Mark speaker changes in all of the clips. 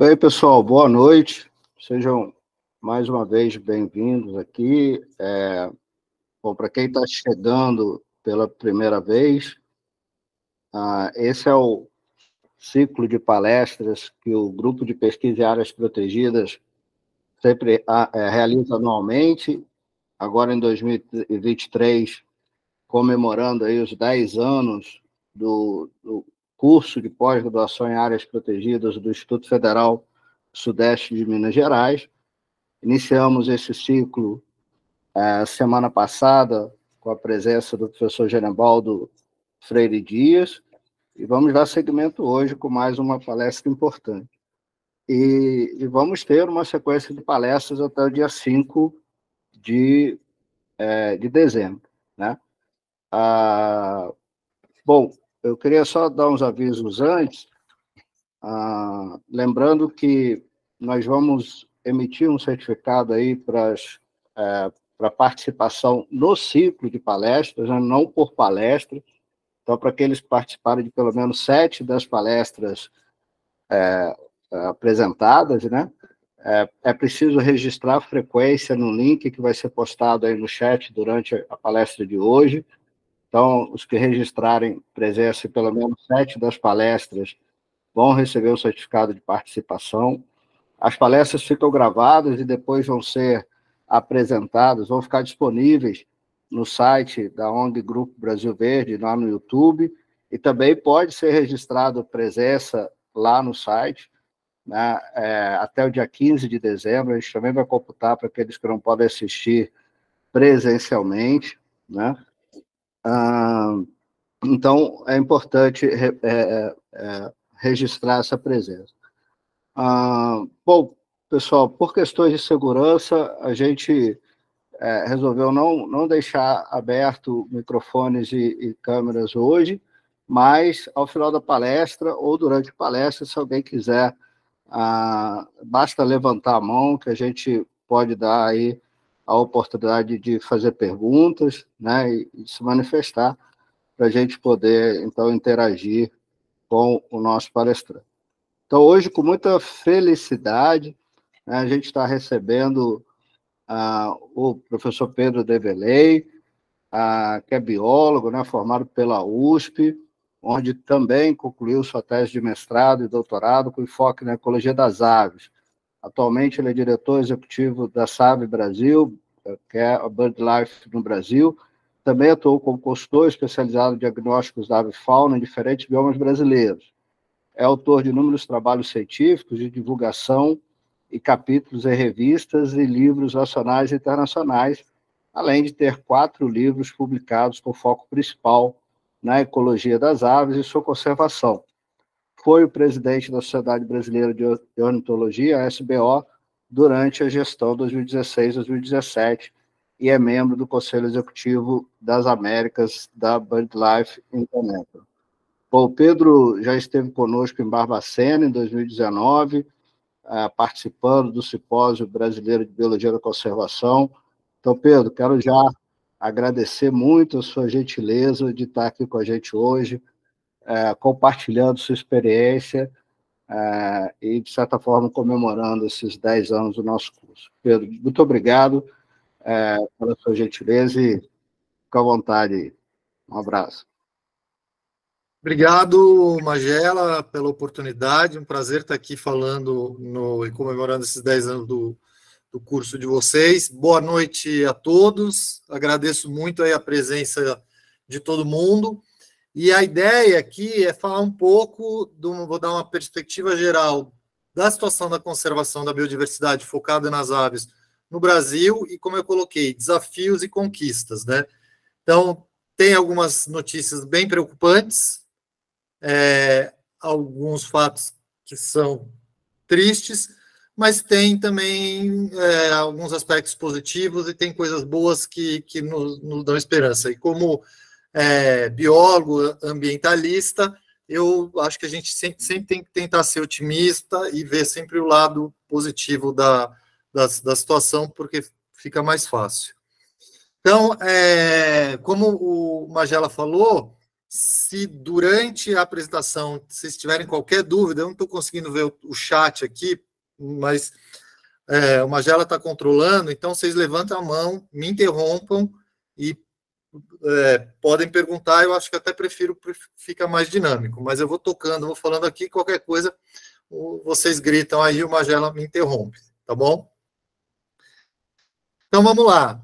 Speaker 1: Oi, pessoal, boa noite. Sejam mais uma vez bem-vindos aqui. Bom, para quem está chegando pela primeira vez, esse é o ciclo de palestras que o Grupo de Pesquisa em Áreas Protegidas sempre realiza anualmente, agora em 2023, comemorando aí os 10 anos do curso de pós-graduação em áreas protegidas do Instituto Federal Sudeste de Minas Gerais. Iniciamos esse ciclo semana passada com a presença do professor Genebaldo Freire Dias, e vamos dar seguimento hoje com mais uma palestra importante. E vamos ter uma sequência de palestras até o dia 5 de dezembro, né? Bom, eu queria só dar uns avisos antes, lembrando que nós vamos emitir um certificado aí para participação no ciclo de palestras, né, não por palestra. Então, para aqueles que participarem de pelo menos 7 das palestras apresentadas, né, é preciso registrar a frequência no link que vai ser postado aí no chat durante a palestra de hoje. Então, os que registrarem presença em pelo menos 7 das palestras vão receber o certificado de participação. As palestras ficam gravadas e depois vão ser apresentadas, vão ficar disponíveis no site da ONG Grupo Brasil Verde, lá no YouTube, e também pode ser registrado presença lá no site, né, até o dia 15 de dezembro. A gente também vai computar para aqueles que não podem assistir presencialmente, né? Então, é importante registrar essa presença. Bom, pessoal, por questões de segurança, a gente resolveu não deixar aberto microfones e câmeras hoje, mas ao final da palestra ou durante a palestra, se alguém quiser, basta levantar a mão que a gente pode dar aí a oportunidade de fazer perguntas, né, e se manifestar para a gente poder, então, interagir com o nosso palestrante. Então, hoje, com muita felicidade, né, a gente está recebendo o professor Pedro Develey, que é biólogo, né, formado pela USP, onde também concluiu sua tese de mestrado e doutorado com enfoque na ecologia das aves. Atualmente, ele é diretor executivo da SAVE Brasil, que é a BirdLife no Brasil. Também atuou como consultor especializado em diagnósticos da avifauna em diferentes biomas brasileiros. É autor de inúmeros trabalhos científicos de divulgação e capítulos em revistas e livros nacionais e internacionais, além de ter 4 livros publicados com foco principal na ecologia das aves e sua conservação. Foi o presidente da Sociedade Brasileira de Ornitologia, a SBO, durante a gestão 2016-2017 e é membro do Conselho Executivo das Américas da BirdLife International. Bom, o Pedro já esteve conosco em Barbacena, em 2019, participando do Simpósio Brasileiro de Biologia da Conservação. Então, Pedro, quero já agradecer muito a sua gentileza de estar aqui com a gente hoje, compartilhando sua experiência e, de certa forma, comemorando esses 10 anos do nosso curso. Pedro, muito obrigado pela sua gentileza e fica à vontade aí. Um abraço.
Speaker 2: Obrigado, Magela, pela oportunidade. Um prazer estar aqui falando e comemorando esses 10 anos do curso de vocês. Boa noite a todos. Agradeço muito aí a presença de todo mundo. E a ideia aqui é falar um pouco, vou dar uma perspectiva geral da situação da conservação da biodiversidade focada nas aves no Brasil e, como eu coloquei, desafios e conquistas, né? Então, tem algumas notícias bem preocupantes, alguns fatos que são tristes, mas tem também alguns aspectos positivos e tem coisas boas que nos dão esperança. E como biólogo, ambientalista, eu acho que a gente sempre tem que tentar ser otimista e ver sempre o lado positivo da situação, porque fica mais fácil. Então, como o Magela falou, Se durante a apresentação vocês tiverem qualquer dúvida, eu não estou conseguindo ver o chat aqui, mas o Magela está controlando, então vocês levantam a mão, me interrompam e podem perguntar. Eu acho que até prefiro, fica mais dinâmico, mas eu vou tocando, vou falando aqui, qualquer coisa, vocês gritam aí, o Magela me interrompe, tá bom? Então vamos lá.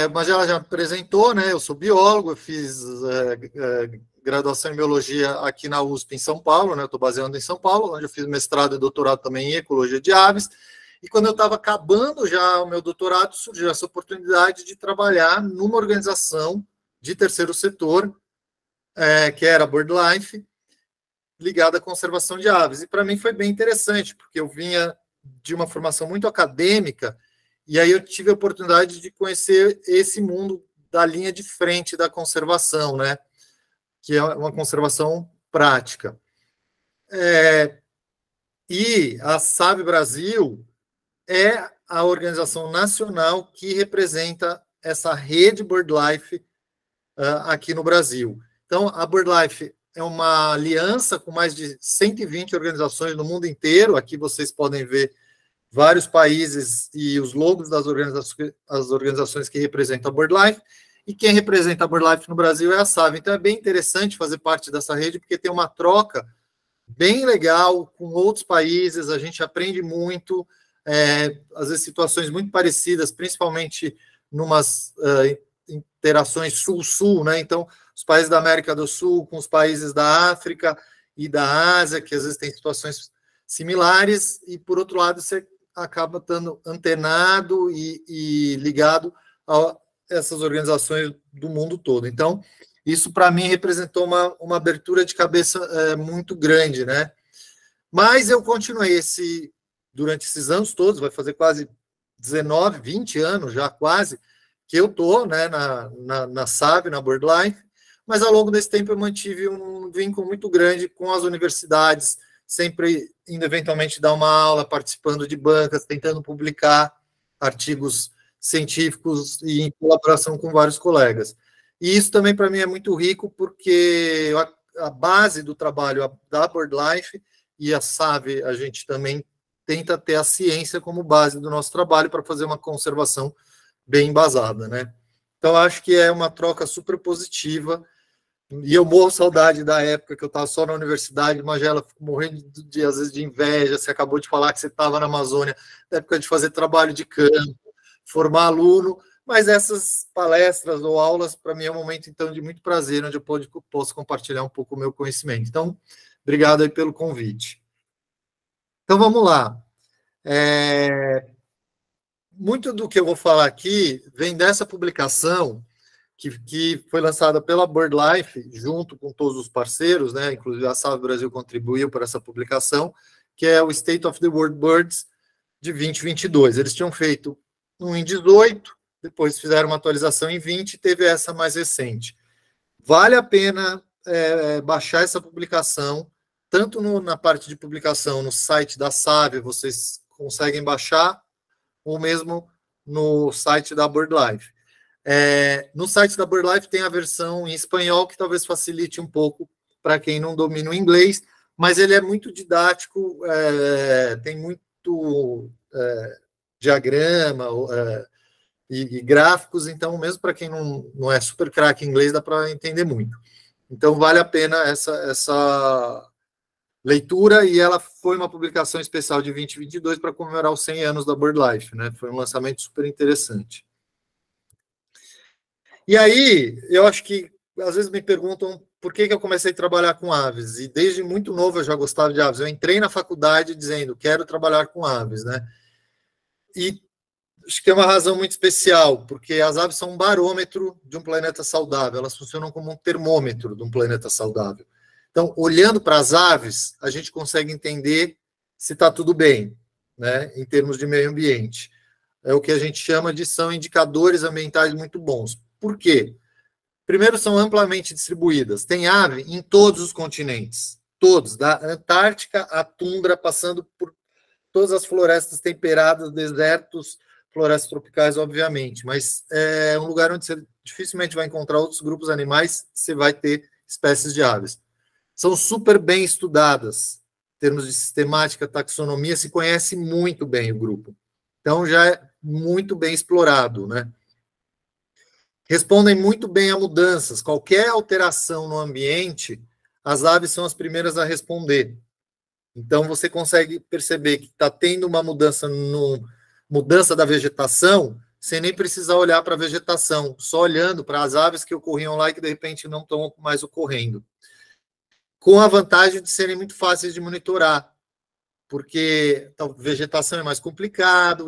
Speaker 2: O Magela já apresentou, né? Eu sou biólogo, eu fiz graduação em biologia aqui na USP em São Paulo, né? Eu estou baseando em São Paulo, onde eu fiz mestrado e doutorado também em ecologia de aves. E quando eu estava acabando já o meu doutorado, surgiu essa oportunidade de trabalhar numa organização de terceiro setor, que era a BirdLife, ligada à conservação de aves. E para mim foi bem interessante, porque eu vinha de uma formação muito acadêmica, e aí eu tive a oportunidade de conhecer esse mundo da linha de frente da conservação, né? Que é uma conservação prática. E a SAB Brasil é a organização nacional que representa essa rede BirdLife aqui no Brasil. Então, a BirdLife é uma aliança com mais de 120 organizações no mundo inteiro. Aqui vocês podem ver vários países e os logos das organizações que representam a BirdLife, e quem representa a BirdLife no Brasil é a SAB. Então é bem interessante fazer parte dessa rede, porque tem uma troca bem legal com outros países, a gente aprende muito, às vezes situações muito parecidas, principalmente numas interações sul-sul, né? Então, os países da América do Sul com os países da África e da Ásia, que às vezes têm situações similares, e por outro lado você acaba estando antenado e ligado a essas organizações do mundo todo. Então, isso para mim representou uma abertura de cabeça muito grande, né? Mas eu continuei durante esses anos todos, vai fazer quase 19, 20 anos já quase, que eu estou, né, na SAB, na BirdLife, mas ao longo desse tempo eu mantive um vínculo muito grande com as universidades, sempre indo eventualmente dar uma aula, participando de bancas, tentando publicar artigos científicos e em colaboração com vários colegas. E isso também para mim é muito rico, porque a base do trabalho da BirdLife e a SAB, a gente também tenta ter a ciência como base do nosso trabalho para fazer uma conservação bem embasada, né? Então, acho que é uma troca super positiva. E eu morro saudade da época que eu estava só na universidade, Magela, fico morrendo às vezes de inveja. Você acabou de falar que você estava na Amazônia, na época de fazer trabalho de campo, formar aluno, mas essas palestras ou aulas, para mim, é um momento, então, de muito prazer, onde eu posso compartilhar um pouco o meu conhecimento. Então, obrigado aí pelo convite. Então, vamos lá. Muito do que eu vou falar aqui vem dessa publicação que foi lançada pela BirdLife, junto com todos os parceiros, né? Inclusive a SAB Brasil contribuiu para essa publicação, que é o State of the World Birds de 2022. Eles tinham feito um em 18, depois fizeram uma atualização em 20 e teve essa mais recente. Vale a pena baixar essa publicação, tanto na parte de publicação no site da SAB, vocês conseguem baixar, ou mesmo no site da BirdLife. No site da BirdLife tem a versão em espanhol, que talvez facilite um pouco para quem não domina o inglês, mas ele é muito didático, tem muito diagrama e gráficos, então mesmo para quem não é super craque em inglês, dá para entender muito. Então vale a pena essa leitura, e ela foi uma publicação especial de 2022 para comemorar os 100 anos da BirdLife, né? Foi um lançamento super interessante. E aí, eu acho que, às vezes me perguntam por que eu comecei a trabalhar com aves, e desde muito novo eu já gostava de aves. Eu entrei na faculdade dizendo, quero trabalhar com aves, né? E acho que tem uma razão muito especial, porque as aves são um barômetro de um planeta saudável, elas funcionam como um termômetro de um planeta saudável. Então, olhando para as aves, a gente consegue entender se está tudo bem, né, em termos de meio ambiente. É o que a gente chama são indicadores ambientais muito bons. Por quê? Primeiro, são amplamente distribuídas. Tem ave em todos os continentes, todos, da Antártica à tundra, passando por todas as florestas temperadas, desertos, florestas tropicais, obviamente, mas é um lugar onde você dificilmente vai encontrar outros grupos animais, você vai ter espécies de aves. São super bem estudadas, em termos de sistemática, taxonomia, se conhece muito bem o grupo. Então, já é muito bem explorado, né? Respondem muito bem a mudanças. Qualquer alteração no ambiente, as aves são as primeiras a responder. Então, você consegue perceber que está tendo uma mudança da vegetação, sem nem precisar olhar para a vegetação, só olhando para as aves que ocorriam lá e que, de repente, não estão mais ocorrendo. Com a vantagem de serem muito fáceis de monitorar, porque a vegetação é mais complicado,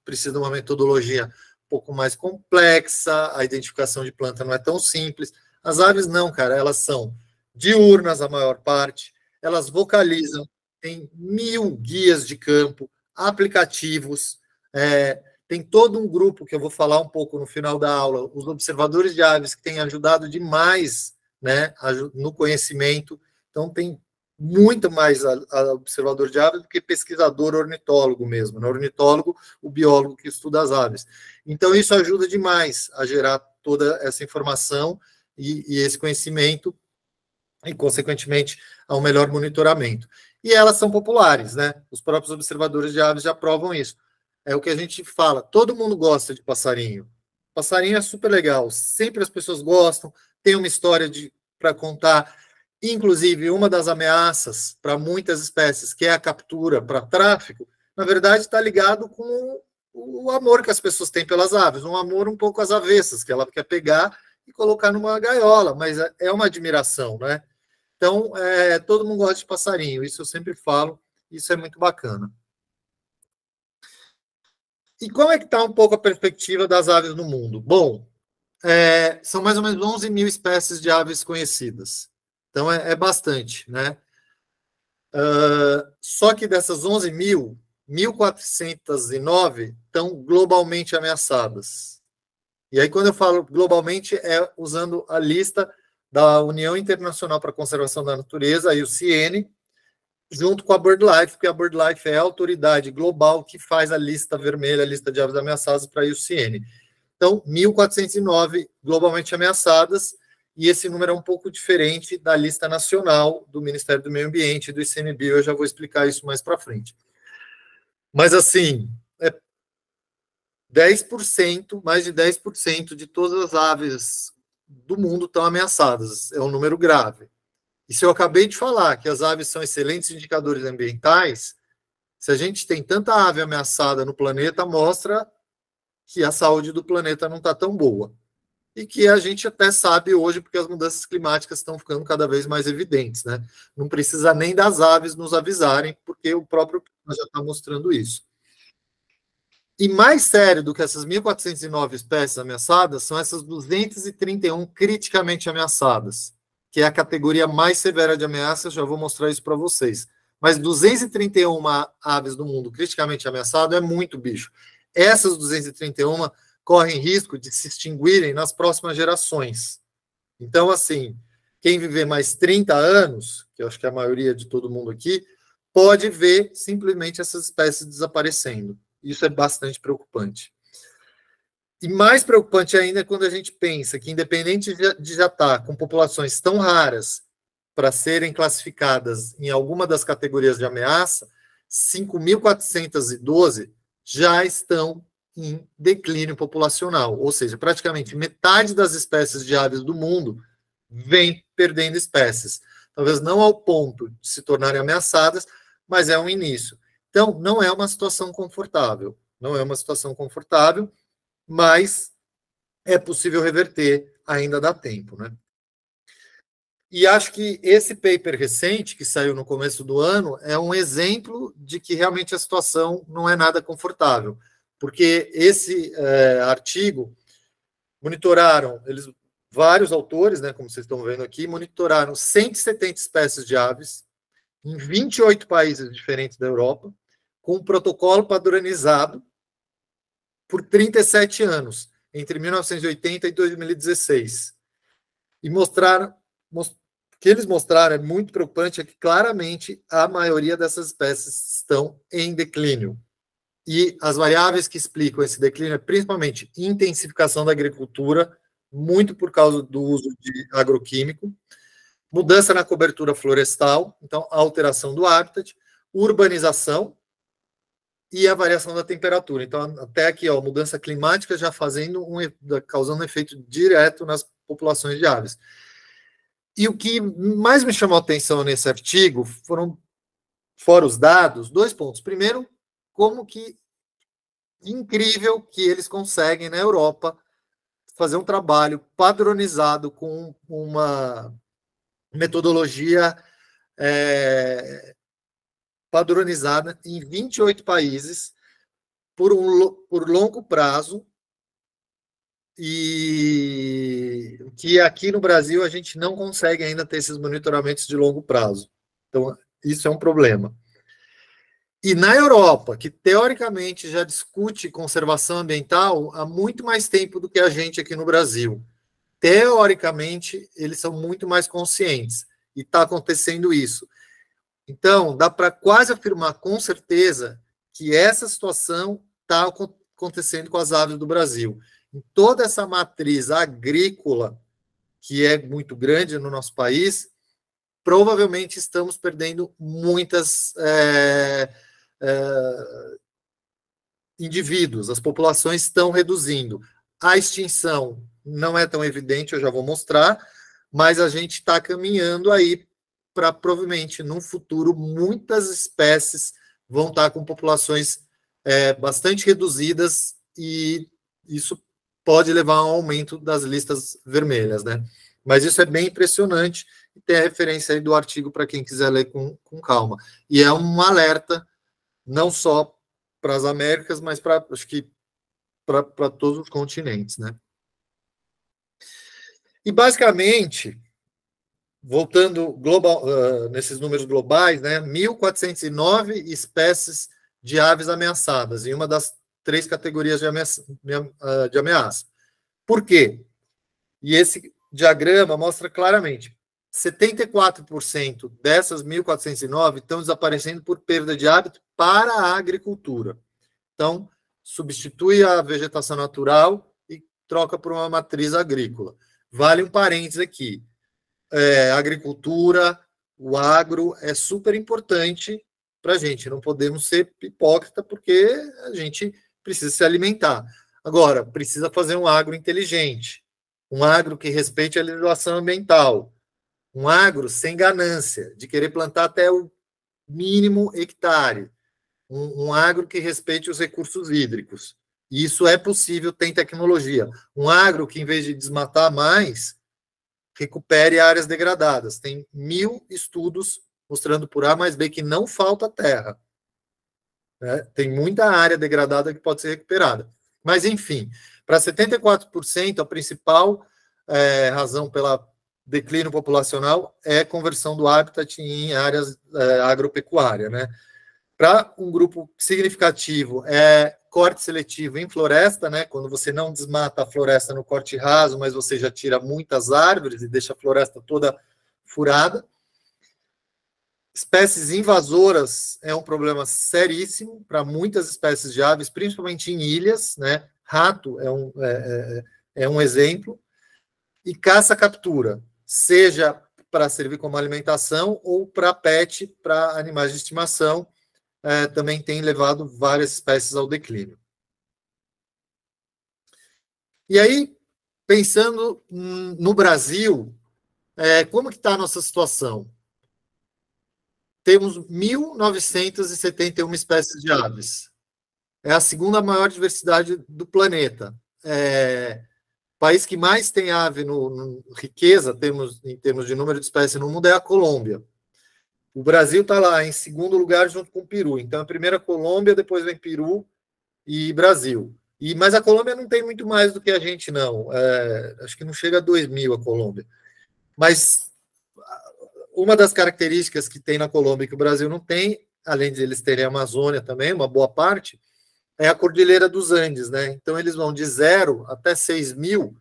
Speaker 2: precisa de uma metodologia um pouco mais complexa, a identificação de planta não é tão simples. As aves não, cara, elas são diurnas, a maior parte, elas vocalizam, tem 1000 guias de campo, aplicativos, tem todo um grupo que eu vou falar um pouco no final da aula, os observadores de aves, que têm ajudado demais, né, no conhecimento. Então, tem muito mais a observador de aves do que pesquisador ornitólogo mesmo, né? Ornitólogo, o biólogo que estuda as aves. Então, isso ajuda demais a gerar toda essa informação e esse conhecimento e, consequentemente, a um melhor monitoramento. E elas são populares, né? Os próprios observadores de aves já provam isso. É o que a gente fala, todo mundo gosta de passarinho. Passarinho é super legal, sempre as pessoas gostam, tem uma história para contar. Inclusive, uma das ameaças para muitas espécies, que é a captura para tráfico, na verdade está ligado com o amor que as pessoas têm pelas aves, um amor um pouco às avessas, que ela quer pegar e colocar numa gaiola, mas é uma admiração, né? Então, todo mundo gosta de passarinho, isso eu sempre falo, isso é muito bacana. E como é que está um pouco a perspectiva das aves no mundo? Bom, são mais ou menos 11 mil espécies de aves conhecidas. Então, é bastante, né? Só que dessas 11 mil, 1.409 estão globalmente ameaçadas. E aí, quando eu falo globalmente, é usando a lista da União Internacional para a Conservação da Natureza, a IUCN, junto com a BirdLife, porque a BirdLife é a autoridade global que faz a lista vermelha, a lista de aves ameaçadas para a IUCN. Então, 1.409 globalmente ameaçadas, e esse número é um pouco diferente da lista nacional do Ministério do Meio Ambiente e do ICMBio, eu já vou explicar isso mais para frente. Mas, assim, 10%, mais de 10% de todas as aves do mundo estão ameaçadas, é um número grave. E se eu acabei de falar que as aves são excelentes indicadores ambientais, se a gente tem tanta ave ameaçada no planeta, mostra que a saúde do planeta não está tão boa. E que a gente até sabe hoje, porque as mudanças climáticas estão ficando cada vez mais evidentes, né? Não precisa nem das aves nos avisarem, porque o próprio clima já está mostrando isso. E mais sério do que essas 1.409 espécies ameaçadas são essas 231 criticamente ameaçadas, que é a categoria mais severa de ameaças, já vou mostrar isso para vocês. Mas 231 aves do mundo criticamente ameaçadas é muito bicho. Essas 231 correm risco de se extinguirem nas próximas gerações. Então, assim, quem viver mais 30 anos, que eu acho que é a maioria de todo mundo aqui, pode ver simplesmente essas espécies desaparecendo. Isso é bastante preocupante. E mais preocupante ainda é quando a gente pensa que, independente de já estar com populações tão raras para serem classificadas em alguma das categorias de ameaça, 5.412 já estão em declínio populacional, ou seja, praticamente metade das espécies de aves do mundo vem perdendo espécies. Talvez não ao ponto de se tornarem ameaçadas, mas é um início. Então, não é uma situação confortável. Não é uma situação confortável, mas é possível reverter, ainda dá tempo, né? E acho que esse paper recente, que saiu no começo do ano, é um exemplo de que realmente a situação não é nada confortável, porque esse artigo monitoraram, vários autores, né, como vocês estão vendo aqui, monitoraram 170 espécies de aves em 28 países diferentes da Europa, com um protocolo padronizado por 37 anos, entre 1980 e 2016. E o que eles mostraram é muito preocupante, é que claramente a maioria dessas espécies estão em declínio. E as variáveis que explicam esse declínio é principalmente intensificação da agricultura, muito por causa do uso de agroquímico, mudança na cobertura florestal, então a alteração do habitat, urbanização e a variação da temperatura. Então, até aqui, ó, mudança climática já causando um efeito direto nas populações de aves. E o que mais me chamou a atenção nesse artigo foram, fora os dados, 2 pontos. Primeiro, como que incrível que eles conseguem, na Europa, fazer um trabalho padronizado com uma metodologia padronizada em 28 países por longo prazo, e que aqui no Brasil a gente não consegue ainda ter esses monitoramentos de longo prazo. Então, isso é um problema. E na Europa, que teoricamente já discute conservação ambiental há muito mais tempo do que a gente aqui no Brasil, teoricamente eles são muito mais conscientes, e está acontecendo isso. Então, dá para quase afirmar com certeza que essa situação está acontecendo com as aves do Brasil. Em toda essa matriz agrícola, que é muito grande no nosso país, provavelmente estamos perdendo muitas indivíduos, as populações estão reduzindo. A extinção não é tão evidente, eu já vou mostrar, mas a gente está caminhando aí para, provavelmente, num futuro, muitas espécies vão estar com populações bastante reduzidas, e isso pode levar a um aumento das listas vermelhas, né? Mas isso é bem impressionante, e tem a referência aí do artigo para quem quiser ler com calma. E é um alerta, não só para as Américas, mas acho que para todos os continentes, né? E, basicamente, voltando nesses números globais, né, 1.409 espécies de aves ameaçadas, em uma das 3 categorias de ameaça. Por quê? E esse diagrama mostra claramente, 74% dessas 1.409 estão desaparecendo por perda de hábitat para a agricultura. Então, substitui a vegetação natural e troca por uma matriz agrícola. Vale um parênteses aqui. A agricultura, o agro é super importante para a gente. Não podemos ser hipócrita, porque a gente precisa se alimentar. Agora, precisa fazer um agro inteligente, um agro que respeite a legislação ambiental, um agro sem ganância, de querer plantar até o mínimo hectare, um agro que respeite os recursos hídricos. E isso é possível, tem tecnologia. Um agro que, em vez de desmatar mais, recupere áreas degradadas. Tem 1.000 estudos mostrando por A mais B que não falta terra. Né? Tem muita área degradada que pode ser recuperada. Mas, enfim, para 74%, a principal razão pela declínio populacional é conversão do habitat em áreas agropecuárias, né? Para um grupo significativo, corte seletivo em floresta, né? Quando você não desmata a floresta no corte raso, mas você já tira muitas árvores e deixa a floresta toda furada. Espécies invasoras é um problema seríssimo para muitas espécies de aves, principalmente em ilhas, né? Rato é um exemplo. E caça-captura, seja para servir como alimentação ou para pet, para animais de estimação, também tem levado várias espécies ao declínio. E aí, pensando no Brasil, como que está a nossa situação? Temos 1.971 espécies de aves. É a segunda maior diversidade do planeta. O país que mais tem ave riqueza, em termos de número de espécies no mundo, é a Colômbia. O Brasil está lá em segundo lugar junto com o Peru. Então, a primeira Colômbia, depois vem Peru e Brasil. Mas a Colômbia não tem muito mais do que a gente, não. Acho que não chega a 2.000 a Colômbia. Mas uma das características que tem na Colômbia que o Brasil não tem, além de eles terem a Amazônia também, uma boa parte, é a Cordilheira dos Andes, né? Então, eles vão de 0 até 6.000,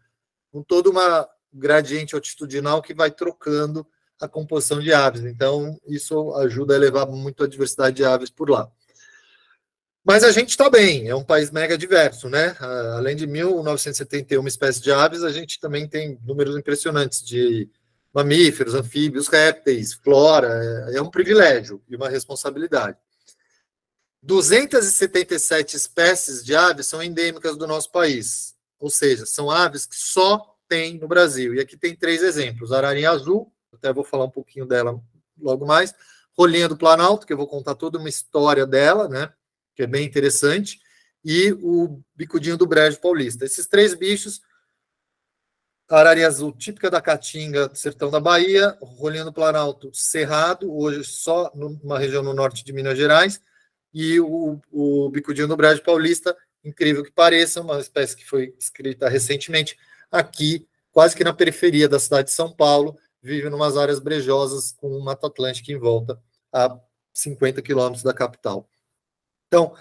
Speaker 2: com toda uma gradiente altitudinal que vai trocando a composição de aves. Então, isso ajuda a elevar muito a diversidade de aves por lá. Mas a gente está bem, é um país mega diverso, né? Além de 1.971 espécies de aves, a gente também tem números impressionantes de mamíferos, anfíbios, répteis, flora, é um privilégio e uma responsabilidade. 277 espécies de aves são endêmicas do nosso país, ou seja, são aves que só tem no Brasil. E aqui tem 3 exemplos: a ararinha azul, até vou falar um pouquinho dela logo mais, rolinha do Planalto, que eu vou contar toda uma história dela, né, que é bem interessante, e o bicudinho do brejo paulista. Esses 3 bichos, a ararinha azul, típica da Caatinga, sertão da Bahia, rolinha do Planalto, cerrado, hoje só numa região no norte de Minas Gerais, e o bicudinho do brejo paulista, incrível que pareça, uma espécie que foi escrita recentemente, aqui, quase que na periferia da cidade de São Paulo, vive em umas áreas brejosas com o Mata Atlântica em volta, a 50 quilômetros da capital. Então,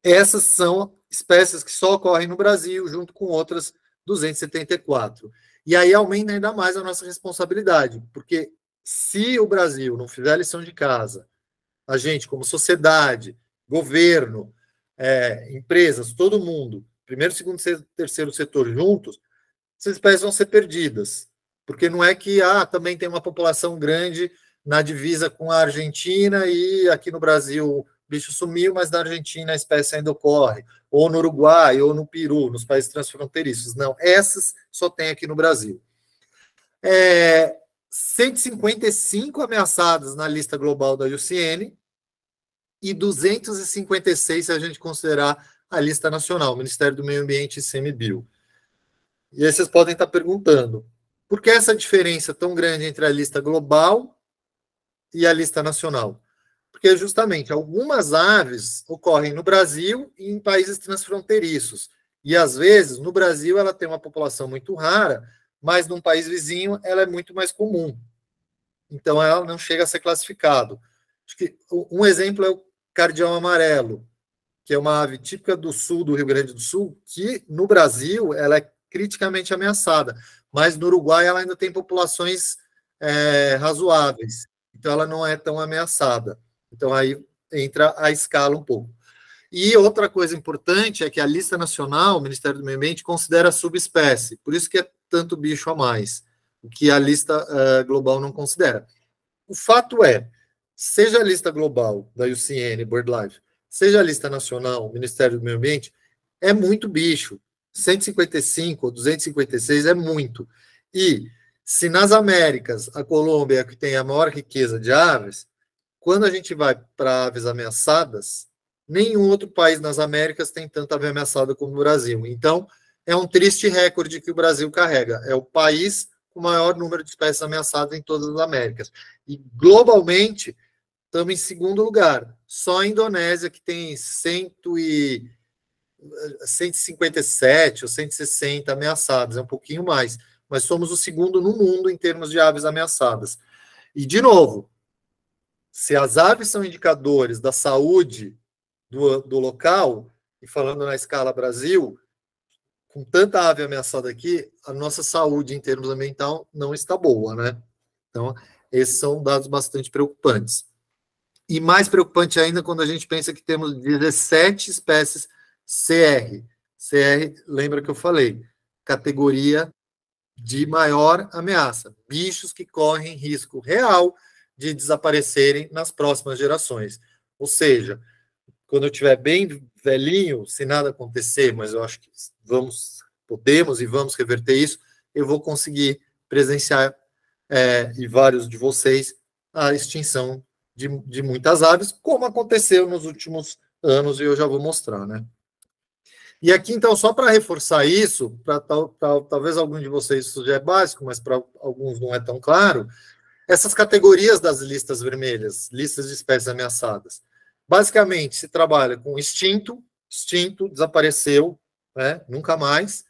Speaker 2: essas são espécies que só ocorrem no Brasil, junto com outras 274. E aí aumenta ainda mais a nossa responsabilidade, porque se o Brasil não fizer a lição de casa, a gente, como sociedade, governo, empresas, todo mundo, primeiro, segundo, terceiro setor juntos, essas espécies vão ser perdidas. Porque não é que também tem uma população grande na divisa com a Argentina e aqui no Brasil o bicho sumiu, mas na Argentina a espécie ainda ocorre, ou no Uruguai, ou no Peru, nos países transfronteiriços. Não, essas só tem aqui no Brasil. 155 ameaçadas na lista global da IUCN e 256 se a gente considerar a lista nacional, Ministério do Meio Ambiente e ICMBio. E aí vocês podem estar perguntando, por que essa diferença tão grande entre a lista global e a lista nacional? Porque justamente algumas aves ocorrem no Brasil e em países transfronteiriços. E às vezes, no Brasil, ela tem uma população muito rara, mas num país vizinho ela é muito mais comum. Então ela não chega a ser classificado. Acho que um exemplo é o cardeal amarelo, que é uma ave típica do sul do Rio Grande do Sul, que no Brasil ela é criticamente ameaçada, mas no Uruguai ela ainda tem populações razoáveis, então ela não é tão ameaçada. Então aí entra a escala um pouco. E outra coisa importante é que a lista nacional, o Ministério do Meio Ambiente, considera subespécie, por isso que é tanto bicho a mais, o que a lista global não considera. O fato é, seja a lista global da IUCN, BirdLife, seja a lista nacional, Ministério do Meio Ambiente, é muito bicho. 155 ou 256 é muito. E se nas Américas a Colômbia é a que tem a maior riqueza de aves, quando a gente vai para aves ameaçadas, nenhum outro país nas Américas tem tanta ave ameaçada como o Brasil. Então, é um triste recorde que o Brasil carrega. É o país com o maior número de espécies ameaçadas em todas as Américas. E, globalmente, estamos em segundo lugar. Só a Indonésia, que tem 157 ou 160 ameaçadas, é um pouquinho mais, mas somos o segundo no mundo em termos de aves ameaçadas. E, de novo, se as aves são indicadores da saúde do local, e falando na escala Brasil, com tanta ave ameaçada aqui, a nossa saúde em termos ambiental não está boa, né? Então, esses são dados bastante preocupantes. E mais preocupante ainda quando a gente pensa que temos 17 espécies CR. CR, lembra que eu falei, categoria de maior ameaça. Bichos que correm risco real de desaparecerem nas próximas gerações. Ou seja, quando eu estiver bem velhinho, se nada acontecer, mas eu acho que podemos e vamos reverter isso, eu vou conseguir presenciar, e vários de vocês, a extinção de muitas aves, como aconteceu nos últimos anos, e eu já vou mostrar, né? E aqui, então, só para reforçar isso, talvez algum de vocês isso já é básico, mas para alguns não é tão claro, essas categorias das listas vermelhas, listas de espécies ameaçadas, basicamente se trabalha com extinto, desapareceu, né, nunca mais,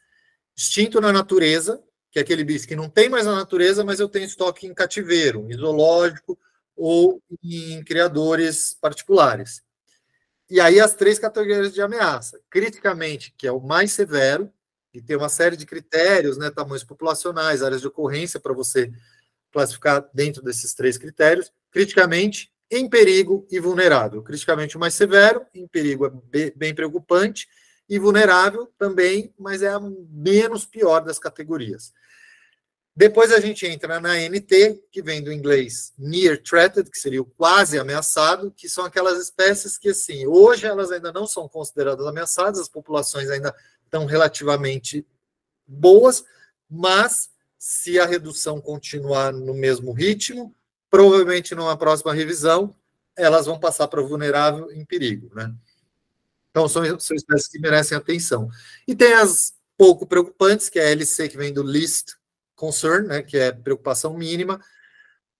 Speaker 2: extinto na natureza, que é aquele bicho que não tem mais na natureza, mas eu tenho estoque em cativeiro, em zoológico ou em criadores particulares. E aí as 3 categorias de ameaça. Criticamente, que é o mais severo, e tem uma série de critérios, né, tamanhos populacionais, áreas de ocorrência, para você classificar dentro desses 3 critérios. Criticamente, em perigo e vulnerável. Criticamente o mais severo, em perigo é bem preocupante, e vulnerável também, mas é a menos pior das categorias. Depois a gente entra na NT, que vem do inglês Near Threatened, que seria o quase ameaçado, que são aquelas espécies que, assim, hoje elas ainda não são consideradas ameaçadas, as populações ainda estão relativamente boas, mas se a redução continuar no mesmo ritmo, provavelmente numa próxima revisão, elas vão passar para vulnerável em perigo, né? Então, são espécies que merecem atenção. E tem as pouco preocupantes, que é a LC, que vem do Least Concern, né, que é preocupação mínima,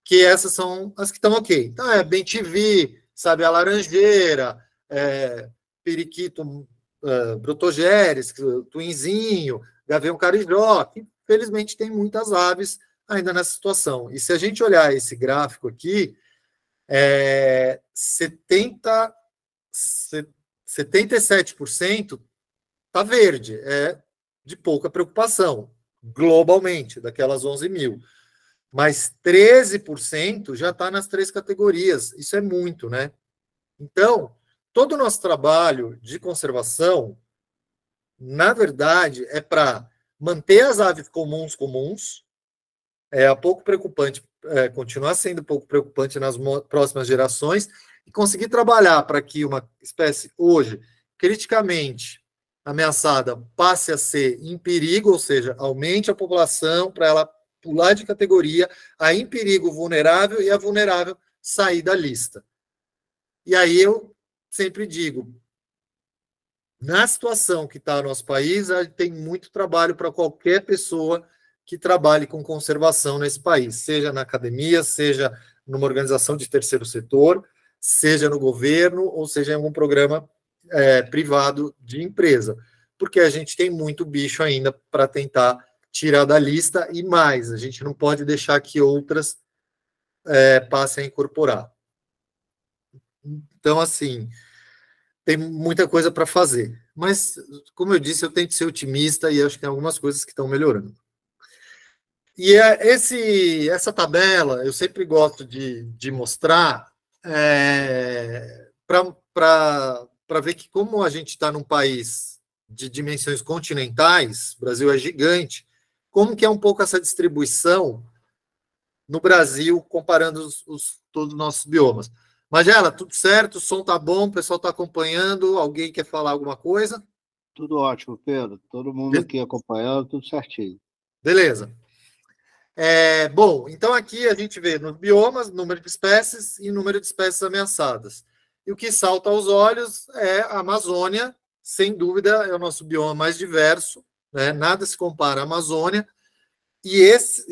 Speaker 2: que essas são as que estão ok. Então, é bem-te-vi, sabe, a laranjeira, periquito protogeres, tuinzinho, gavião carijó, que felizmente tem muitas aves ainda nessa situação. E se a gente olhar esse gráfico aqui, 77% está verde, é de pouca preocupação, globalmente, daquelas 11 mil. Mas 13% já está nas 3 categorias. Isso é muito, né? Então, todo o nosso trabalho de conservação, na verdade, é para manter as aves comuns. É pouco preocupante, continuar sendo pouco preocupante nas próximas gerações e conseguir trabalhar para que uma espécie hoje criticamente ameaçada passe a ser em perigo, ou seja, aumente a população para ela pular de categoria, a em perigo vulnerável e a vulnerável sair da lista. E aí eu sempre digo, na situação que está o nosso país, tem muito trabalho para qualquer pessoa que trabalhe com conservação nesse país, seja na academia, seja numa organização de terceiro setor, seja no governo, ou seja em algum programa privado de empresa, porque a gente tem muito bicho ainda para tentar tirar da lista e mais, a gente não pode deixar que outras passem a incorporar. Então, assim, tem muita coisa para fazer. Mas, como eu disse, eu tento ser otimista e acho que tem algumas coisas que estão melhorando. E essa tabela eu sempre gosto de mostrar para ver que, como a gente está num país de dimensões continentais, o Brasil é gigante, como que é um pouco essa distribuição no Brasil, comparando todos os nossos biomas. Magela, tudo certo? O som tá bom? O pessoal está acompanhando? Alguém quer falar alguma coisa?
Speaker 1: Tudo ótimo, Pedro. Todo mundo aqui acompanhando, tudo certinho.
Speaker 2: Beleza. Bom, então aqui a gente vê nos biomas número de espécies e número de espécies ameaçadas. E o que salta aos olhos é a Amazônia, sem dúvida, é o nosso bioma mais diverso, né? Nada se compara à Amazônia. E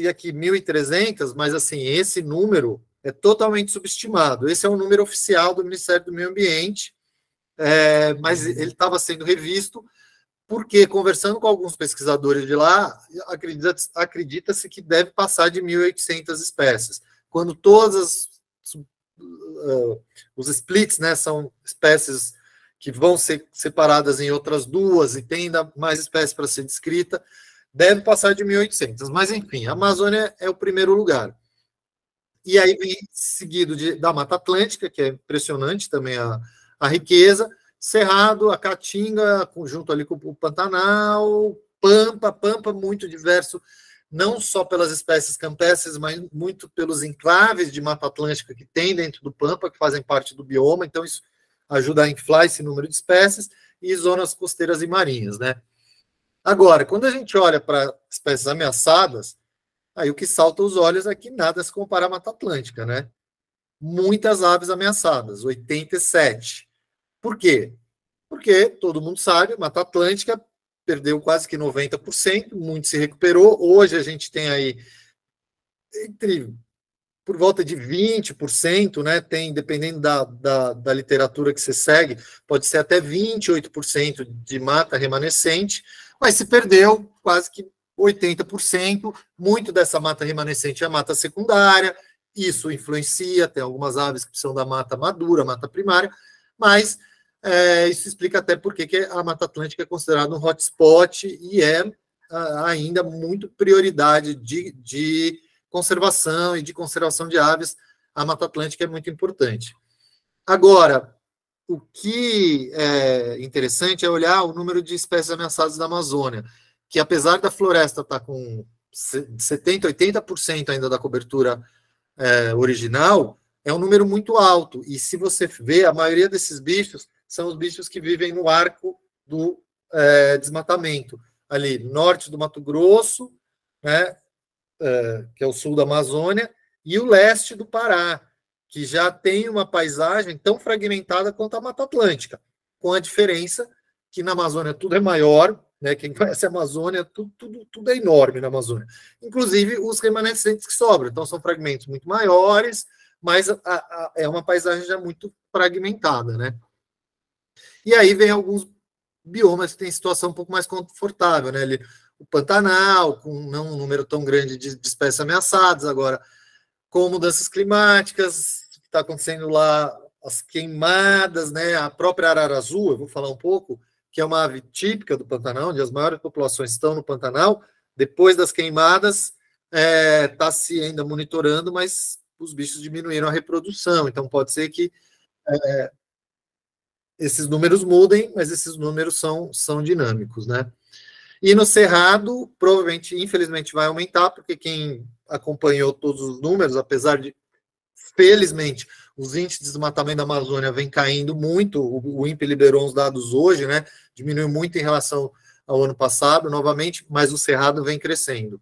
Speaker 2: aqui 1.300, mas assim, esse número é totalmente subestimado. Esse é o número oficial do Ministério do Meio Ambiente, mas ele estava sendo revisto porque, conversando com alguns pesquisadores de lá, acredita-se que deve passar de 1.800 espécies. Quando todas os splits, né, são espécies que vão ser separadas em outras duas e tem ainda mais espécies para ser descrita, deve passar de 1.800. Mas, enfim, a Amazônia é o primeiro lugar. E aí vem seguido da Mata Atlântica, que é impressionante também a riqueza, Cerrado, a Caatinga, junto ali com o Pantanal, Pampa muito diverso, não só pelas espécies campestres, mas muito pelos enclaves de Mata Atlântica que tem dentro do Pampa, que fazem parte do bioma, então isso ajuda a inflar esse número de espécies, e zonas costeiras e marinhas, né? Agora, quando a gente olha para espécies ameaçadas, aí o que salta aos olhos é que nada se compara à Mata Atlântica, né? Muitas aves ameaçadas, 87. Por quê? Porque todo mundo sabe, a Mata Atlântica perdeu quase que 90%, muito se recuperou. Hoje a gente tem aí por volta de 20%, né? Tem, dependendo da literatura que você segue, pode ser até 28% de mata remanescente, mas se perdeu quase que 80%. Muito dessa mata remanescente é mata secundária, isso influencia, tem algumas aves que precisam da mata madura, mata primária, mas isso explica até por que a Mata Atlântica é considerada um hotspot e é ainda muito prioridade de conservação e de conservação de aves. A Mata Atlântica é muito importante. Agora, o que é interessante é olhar o número de espécies ameaçadas da Amazônia, que apesar da floresta estar com 70%, 80% ainda da cobertura original, é um número muito alto. E se você vê, a maioria desses bichos são os bichos que vivem no arco do desmatamento, ali norte do Mato Grosso, né, que é o sul da Amazônia, e o leste do Pará, que já tem uma paisagem tão fragmentada quanto a Mata Atlântica, com a diferença que na Amazônia tudo é maior, né? Quem conhece a Amazônia, tudo é enorme na Amazônia, inclusive os remanescentes que sobram. Então, são fragmentos muito maiores, mas é uma paisagem já muito fragmentada, né? E aí vem alguns biomas que têm situação um pouco mais confortável, né? O Pantanal, com não um número tão grande de espécies ameaçadas, agora, com mudanças climáticas, que está acontecendo lá, as queimadas, né? A própria arara azul, eu vou falar um pouco, que é uma ave típica do Pantanal, onde as maiores populações estão no Pantanal. Depois das queimadas, está se ainda monitorando, mas os bichos diminuíram a reprodução. Então, pode ser que esses números mudem, mas esses números são dinâmicos, né? E no Cerrado, provavelmente, infelizmente, vai aumentar, porque quem acompanhou todos os números, apesar de, felizmente, os índices de desmatamento da Amazônia vem caindo muito, o INPE liberou uns dados hoje, né? Diminuiu muito em relação ao ano passado, novamente, mas o Cerrado vem crescendo.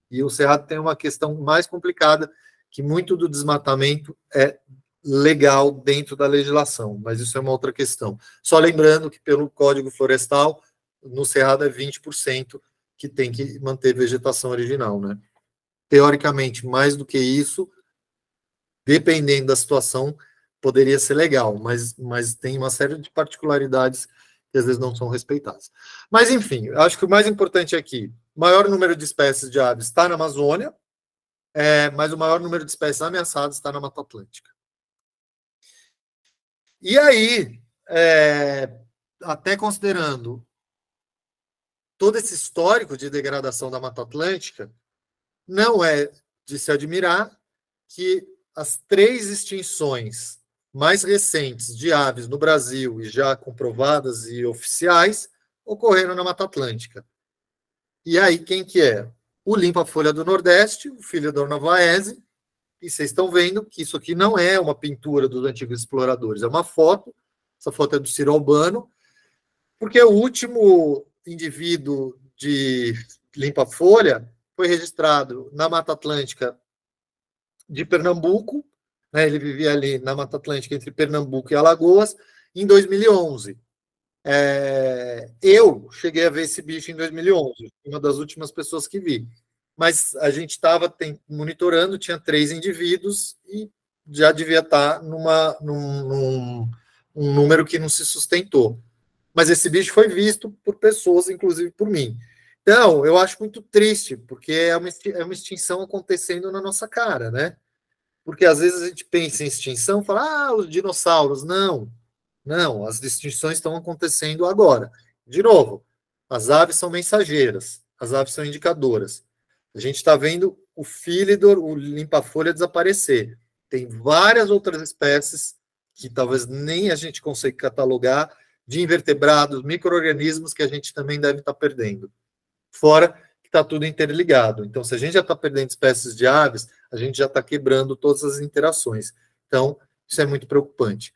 Speaker 2: E o Cerrado tem uma questão mais complicada, que muito do desmatamento é legal dentro da legislação, mas isso é uma outra questão. Só lembrando que pelo Código Florestal, no Cerrado é 20% que tem que manter vegetação original, né? Teoricamente, mais do que isso, dependendo da situação, poderia ser legal, mas tem uma série de particularidades que às vezes não são respeitadas. Mas, enfim, acho que o mais importante aqui, o maior número de espécies de aves está na Amazônia, mas o maior número de espécies ameaçadas está na Mata Atlântica. E aí, até considerando todo esse histórico de degradação da Mata Atlântica, não é de se admirar que as 3 extinções mais recentes de aves no Brasil, e já comprovadas e oficiais, ocorreram na Mata Atlântica. E aí, quem que é? O limpa-folha do Nordeste, o filho da Ornavaese, e vocês estão vendo que isso aqui não é uma pintura dos antigos exploradores, é uma foto, essa foto é do Ciro Albano, porque o último indivíduo de limpa-folha foi registrado na Mata Atlântica de Pernambuco, né, ele vivia ali na Mata Atlântica entre Pernambuco e Alagoas, em 2011. Eu cheguei a ver esse bicho em 2011, uma das últimas pessoas que vi. Mas a gente estava monitorando, tinha 3 indivíduos e já devia estar num número que não se sustentou. Mas esse bicho foi visto por pessoas, inclusive por mim. Então, eu acho muito triste, porque é uma extinção acontecendo na nossa cara, né? Porque às vezes a gente pensa em extinção e fala, os dinossauros. Não, as extinções estão acontecendo agora. De novo, as aves são mensageiras, as aves são indicadoras. A gente está vendo o Philidor, o limpa-folha, desaparecer. Tem várias outras espécies que talvez nem a gente consiga catalogar, de invertebrados, micro-organismos que a gente também deve estar perdendo. Fora que está tudo interligado. Então, se a gente já está perdendo espécies de aves, a gente já está quebrando todas as interações. Então, isso é muito preocupante.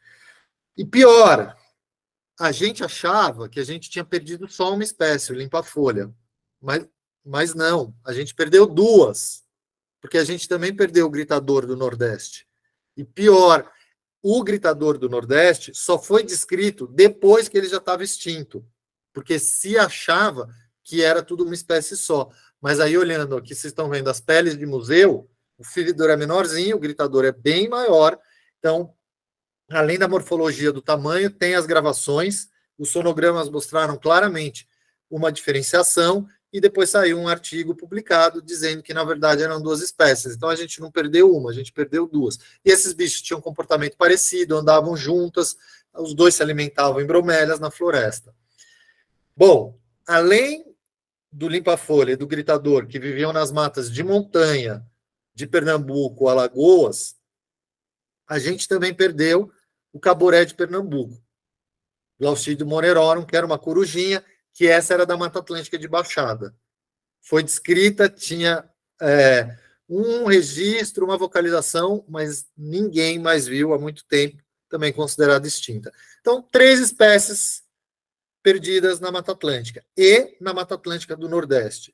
Speaker 2: E pior, a gente achava que a gente tinha perdido só uma espécie, o limpa-folha. Mas não, a gente perdeu 2, porque a gente também perdeu o gritador do Nordeste. E pior, o gritador do Nordeste só foi descrito depois que ele já estava extinto, porque se achava que era tudo uma espécie só. Mas aí, olhando aqui, vocês estão vendo as peles de museu, o Philidor é menorzinho, o gritador é bem maior. Então, além da morfologia do tamanho, tem as gravações, os sonogramas mostraram claramente uma diferenciação, e depois saiu um artigo publicado dizendo que, na verdade, eram 2 espécies. Então, a gente não perdeu uma, a gente perdeu 2. E esses bichos tinham um comportamento parecido, andavam juntas, os 2 se alimentavam em bromélias na floresta. Bom, além do limpa-folha e do gritador, que viviam nas matas de montanha de Pernambuco, Alagoas, a gente também perdeu o caboré de Pernambuco, Glaucidio monerorum, que era uma corujinha, que essa era da Mata Atlântica de Baixada. foi descrita, tinha um registro, uma vocalização, mas ninguém mais viu há muito tempo, também considerada extinta. Então, 3 espécies perdidas na Mata Atlântica e na Mata Atlântica do Nordeste.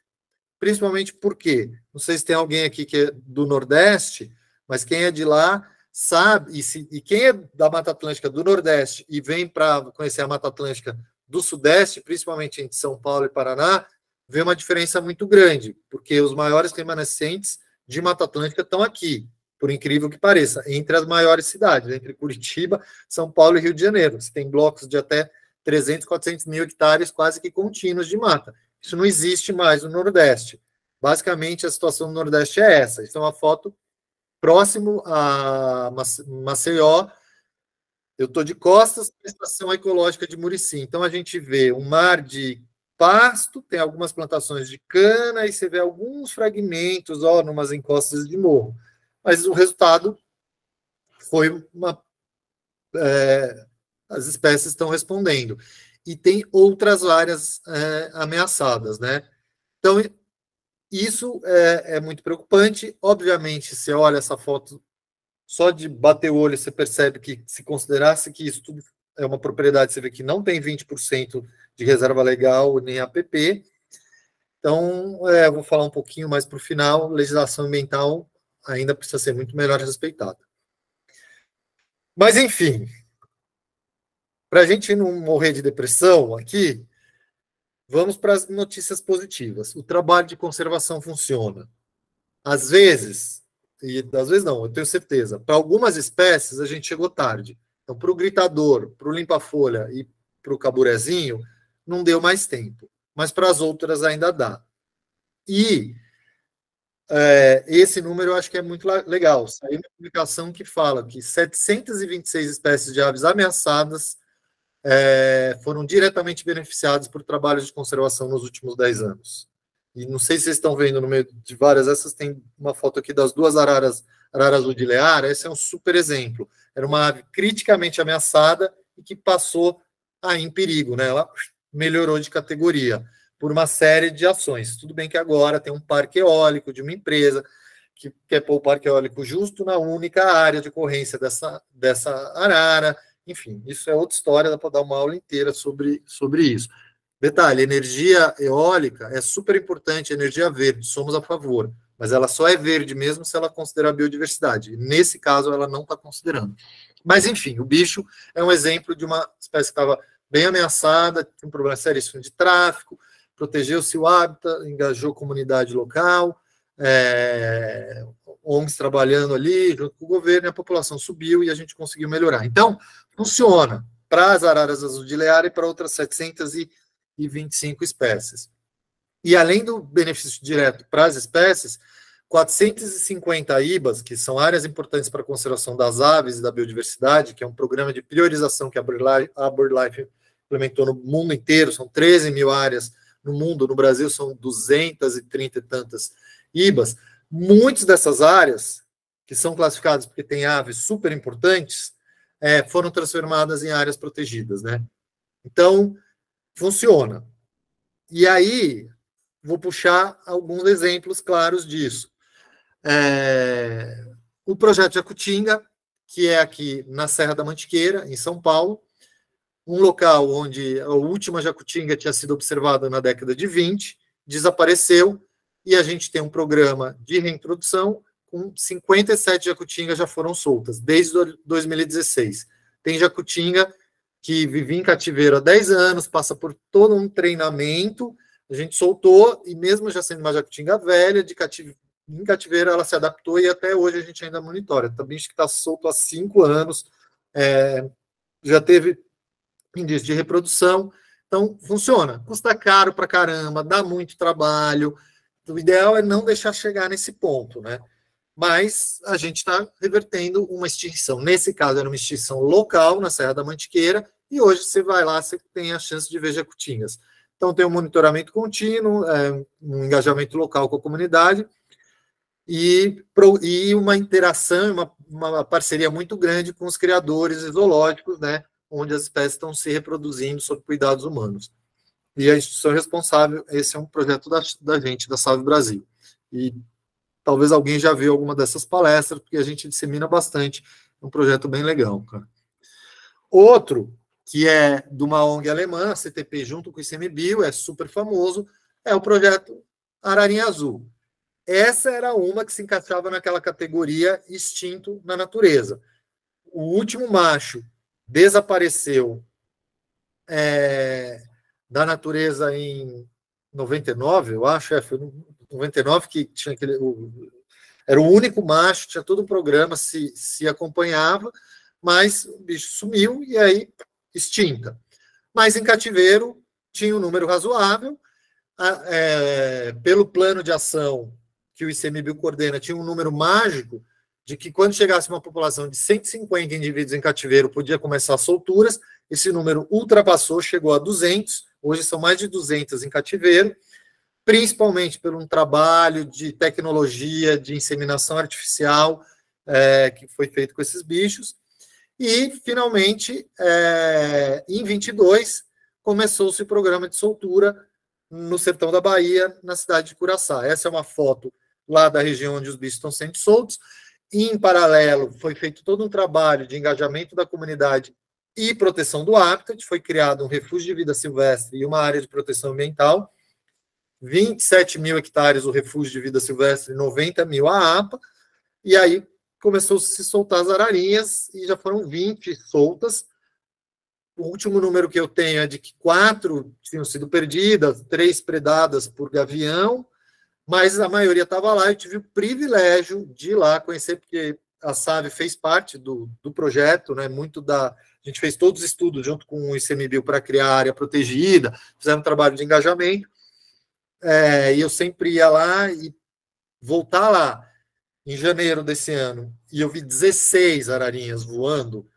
Speaker 2: Principalmente porque, não sei se tem alguém aqui que é do Nordeste, mas quem é de lá sabe, e quem é da Mata Atlântica do Nordeste e vem para conhecer a Mata Atlântica do Sudeste, principalmente entre São Paulo e Paraná, vê uma diferença muito grande, porque os maiores remanescentes de Mata Atlântica estão aqui, por incrível que pareça, entre as maiores cidades, entre Curitiba, São Paulo e Rio de Janeiro. Você tem blocos de até 300, 400 mil hectares quase que contínuos de mata. Isso não existe mais no Nordeste. Basicamente, a situação no Nordeste é essa. Isso é uma foto próximo a Maceió. Eu estou de costas para a estação ecológica de Murici. Então, a gente vê um mar de pasto, tem algumas plantações de cana, e você vê alguns fragmentos, numas encostas de morro. Mas o resultado foi as espécies estão respondendo. E tem outras áreas ameaçadas, né? Então, isso é muito preocupante. Obviamente, você olha essa foto, só de bater o olho, você percebe que, se considerasse que isso tudo é uma propriedade, você vê que não tem 20% de reserva legal, nem APP. Então, vou falar um pouquinho mais para o final, legislação ambiental ainda precisa ser muito melhor respeitada. Mas, enfim, para a gente não morrer de depressão aqui, vamos para as notícias positivas. O trabalho de conservação funciona. Às vezes não, eu tenho certeza, para algumas espécies a gente chegou tarde. Então, para o gritador, para o limpa-folha e para o caburezinho, não deu mais tempo. Mas para as outras ainda dá. E esse número eu acho que é muito legal. Saiu uma publicação que fala que 726 espécies de aves ameaçadas foram diretamente beneficiadas por trabalhos de conservação nos últimos 10 anos. E não sei se vocês estão vendo, no meio de várias dessas, tem uma foto aqui das 2 araras azul de Lear. Esse é um super exemplo. Era uma ave criticamente ameaçada e que passou em perigo, né? Ela melhorou de categoria por uma série de ações. Tudo bem que agora tem um parque eólico de uma empresa que quer pôr o parque eólico justo na única área de ocorrência dessa arara. Enfim, isso é outra história, dá para dar uma aula inteira sobre isso. Detalhe, energia eólica é super importante, energia verde, somos a favor, mas ela só é verde mesmo se ela considerar a biodiversidade. E nesse caso, ela não está considerando. Mas, enfim, o bicho é um exemplo de uma espécie que estava bem ameaçada, tem um problema seríssimo de tráfico, protegeu-se o hábitat, engajou a comunidade local, ONGs trabalhando ali, junto com o governo, e a população subiu e a gente conseguiu melhorar. Então, funciona para as araras azul de Lear e para outras 725 espécies. E além do benefício direto para as espécies, 450 IBAs, que são áreas importantes para a conservação das aves e da biodiversidade, que é um programa de priorização que a BirdLife implementou no mundo inteiro, são 13 mil áreas no mundo, no Brasil são 230 e tantas IBAs. Muitas dessas áreas, que são classificadas porque tem aves super importantes, foram transformadas em áreas protegidas, né? Então, funciona. E aí, vou puxar alguns exemplos claros disso. O projeto Jacutinga, que é aqui na Serra da Mantiqueira, em São Paulo, um local onde a última jacutinga tinha sido observada na década de 20, desapareceu, e a gente tem um programa de reintrodução com 57 jacutingas já foram soltas, desde 2016. Tem jacutinga que vivia em cativeiro há 10 anos, passa por todo um treinamento, a gente soltou, e mesmo já sendo uma jacutinga velha, em cativeiro ela se adaptou, e até hoje a gente ainda monitora. Tá bicho que está solto há 5 anos, já teve indício de reprodução, então funciona. Custa caro pra caramba, dá muito trabalho, o ideal é não deixar chegar nesse ponto, né? Mas a gente está revertendo uma extinção. Nesse caso, era uma extinção local, na Serra da Mantiqueira, e hoje você vai lá, você tem a chance de ver jacutingas. Então, tem um monitoramento contínuo, um engajamento local com a comunidade, e uma interação, uma parceria muito grande com os criadores zoológicos, né, onde as espécies estão se reproduzindo sob cuidados humanos. e a instituição responsável, esse é um projeto da gente, da Salve Brasil. E talvez alguém já viu alguma dessas palestras, porque a gente dissemina bastante, é um projeto bem legal, cara. Outro, que é de uma ONG alemã, a CTP, junto com o ICMBio, é super famoso, é o projeto Ararinha Azul. Essa era uma que se encaixava naquela categoria extinto na natureza. O último macho desapareceu da natureza em 99, eu acho, foi 99 que tinha aquele... Era o único macho, tinha todo o programa, se acompanhava, mas o bicho sumiu e aí extinta. Mas em cativeiro tinha um número razoável, pelo plano de ação que o ICMBio coordena, tinha um número mágico de que quando chegasse uma população de 150 indivíduos em cativeiro, podia começar solturas, esse número ultrapassou, chegou a 200, hoje são mais de 200 em cativeiro, principalmente por um trabalho de tecnologia, de inseminação artificial, que foi feito com esses bichos, e, finalmente, em 22, começou-se o programa de soltura no sertão da Bahia, na cidade de Curaçá. Essa é uma foto lá da região onde os bichos estão sendo soltos. E, em paralelo, foi feito todo um trabalho de engajamento da comunidade e proteção do habitat. Foi criado um refúgio de vida silvestre e uma área de proteção ambiental. 27 mil hectares o refúgio de vida silvestre, 90 mil a APA. E aí começou a se soltar as ararinhas e já foram 20 soltas. O último número que eu tenho é de que 4 tinham sido perdidas, 3 predadas por gavião, mas a maioria estava lá. Eu tive o privilégio de ir lá conhecer, porque a SAVE fez parte do projeto, né? A gente fez todos os estudos junto com o ICMBio para criar a área protegida, fizemos um trabalho de engajamento, e eu sempre ia lá e voltar lá em janeiro desse ano, e eu vi 16 ararinhas voando,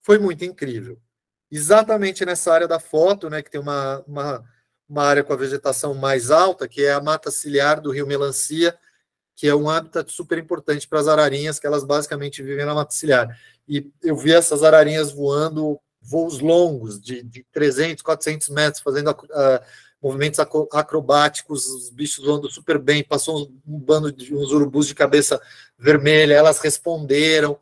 Speaker 2: foi muito incrível. Exatamente nessa área da foto, né, que tem uma área com a vegetação mais alta, que é a mata ciliar do Rio Melancia, que é um habitat super importante para as ararinhas, que elas basicamente vivem na mata ciliar. E eu vi essas ararinhas voando voos longos, de 300, 400 metros, fazendo movimentos acrobáticos, os bichos voando super bem, passou um bando de uns urubus de cabeça vermelha, elas responderam.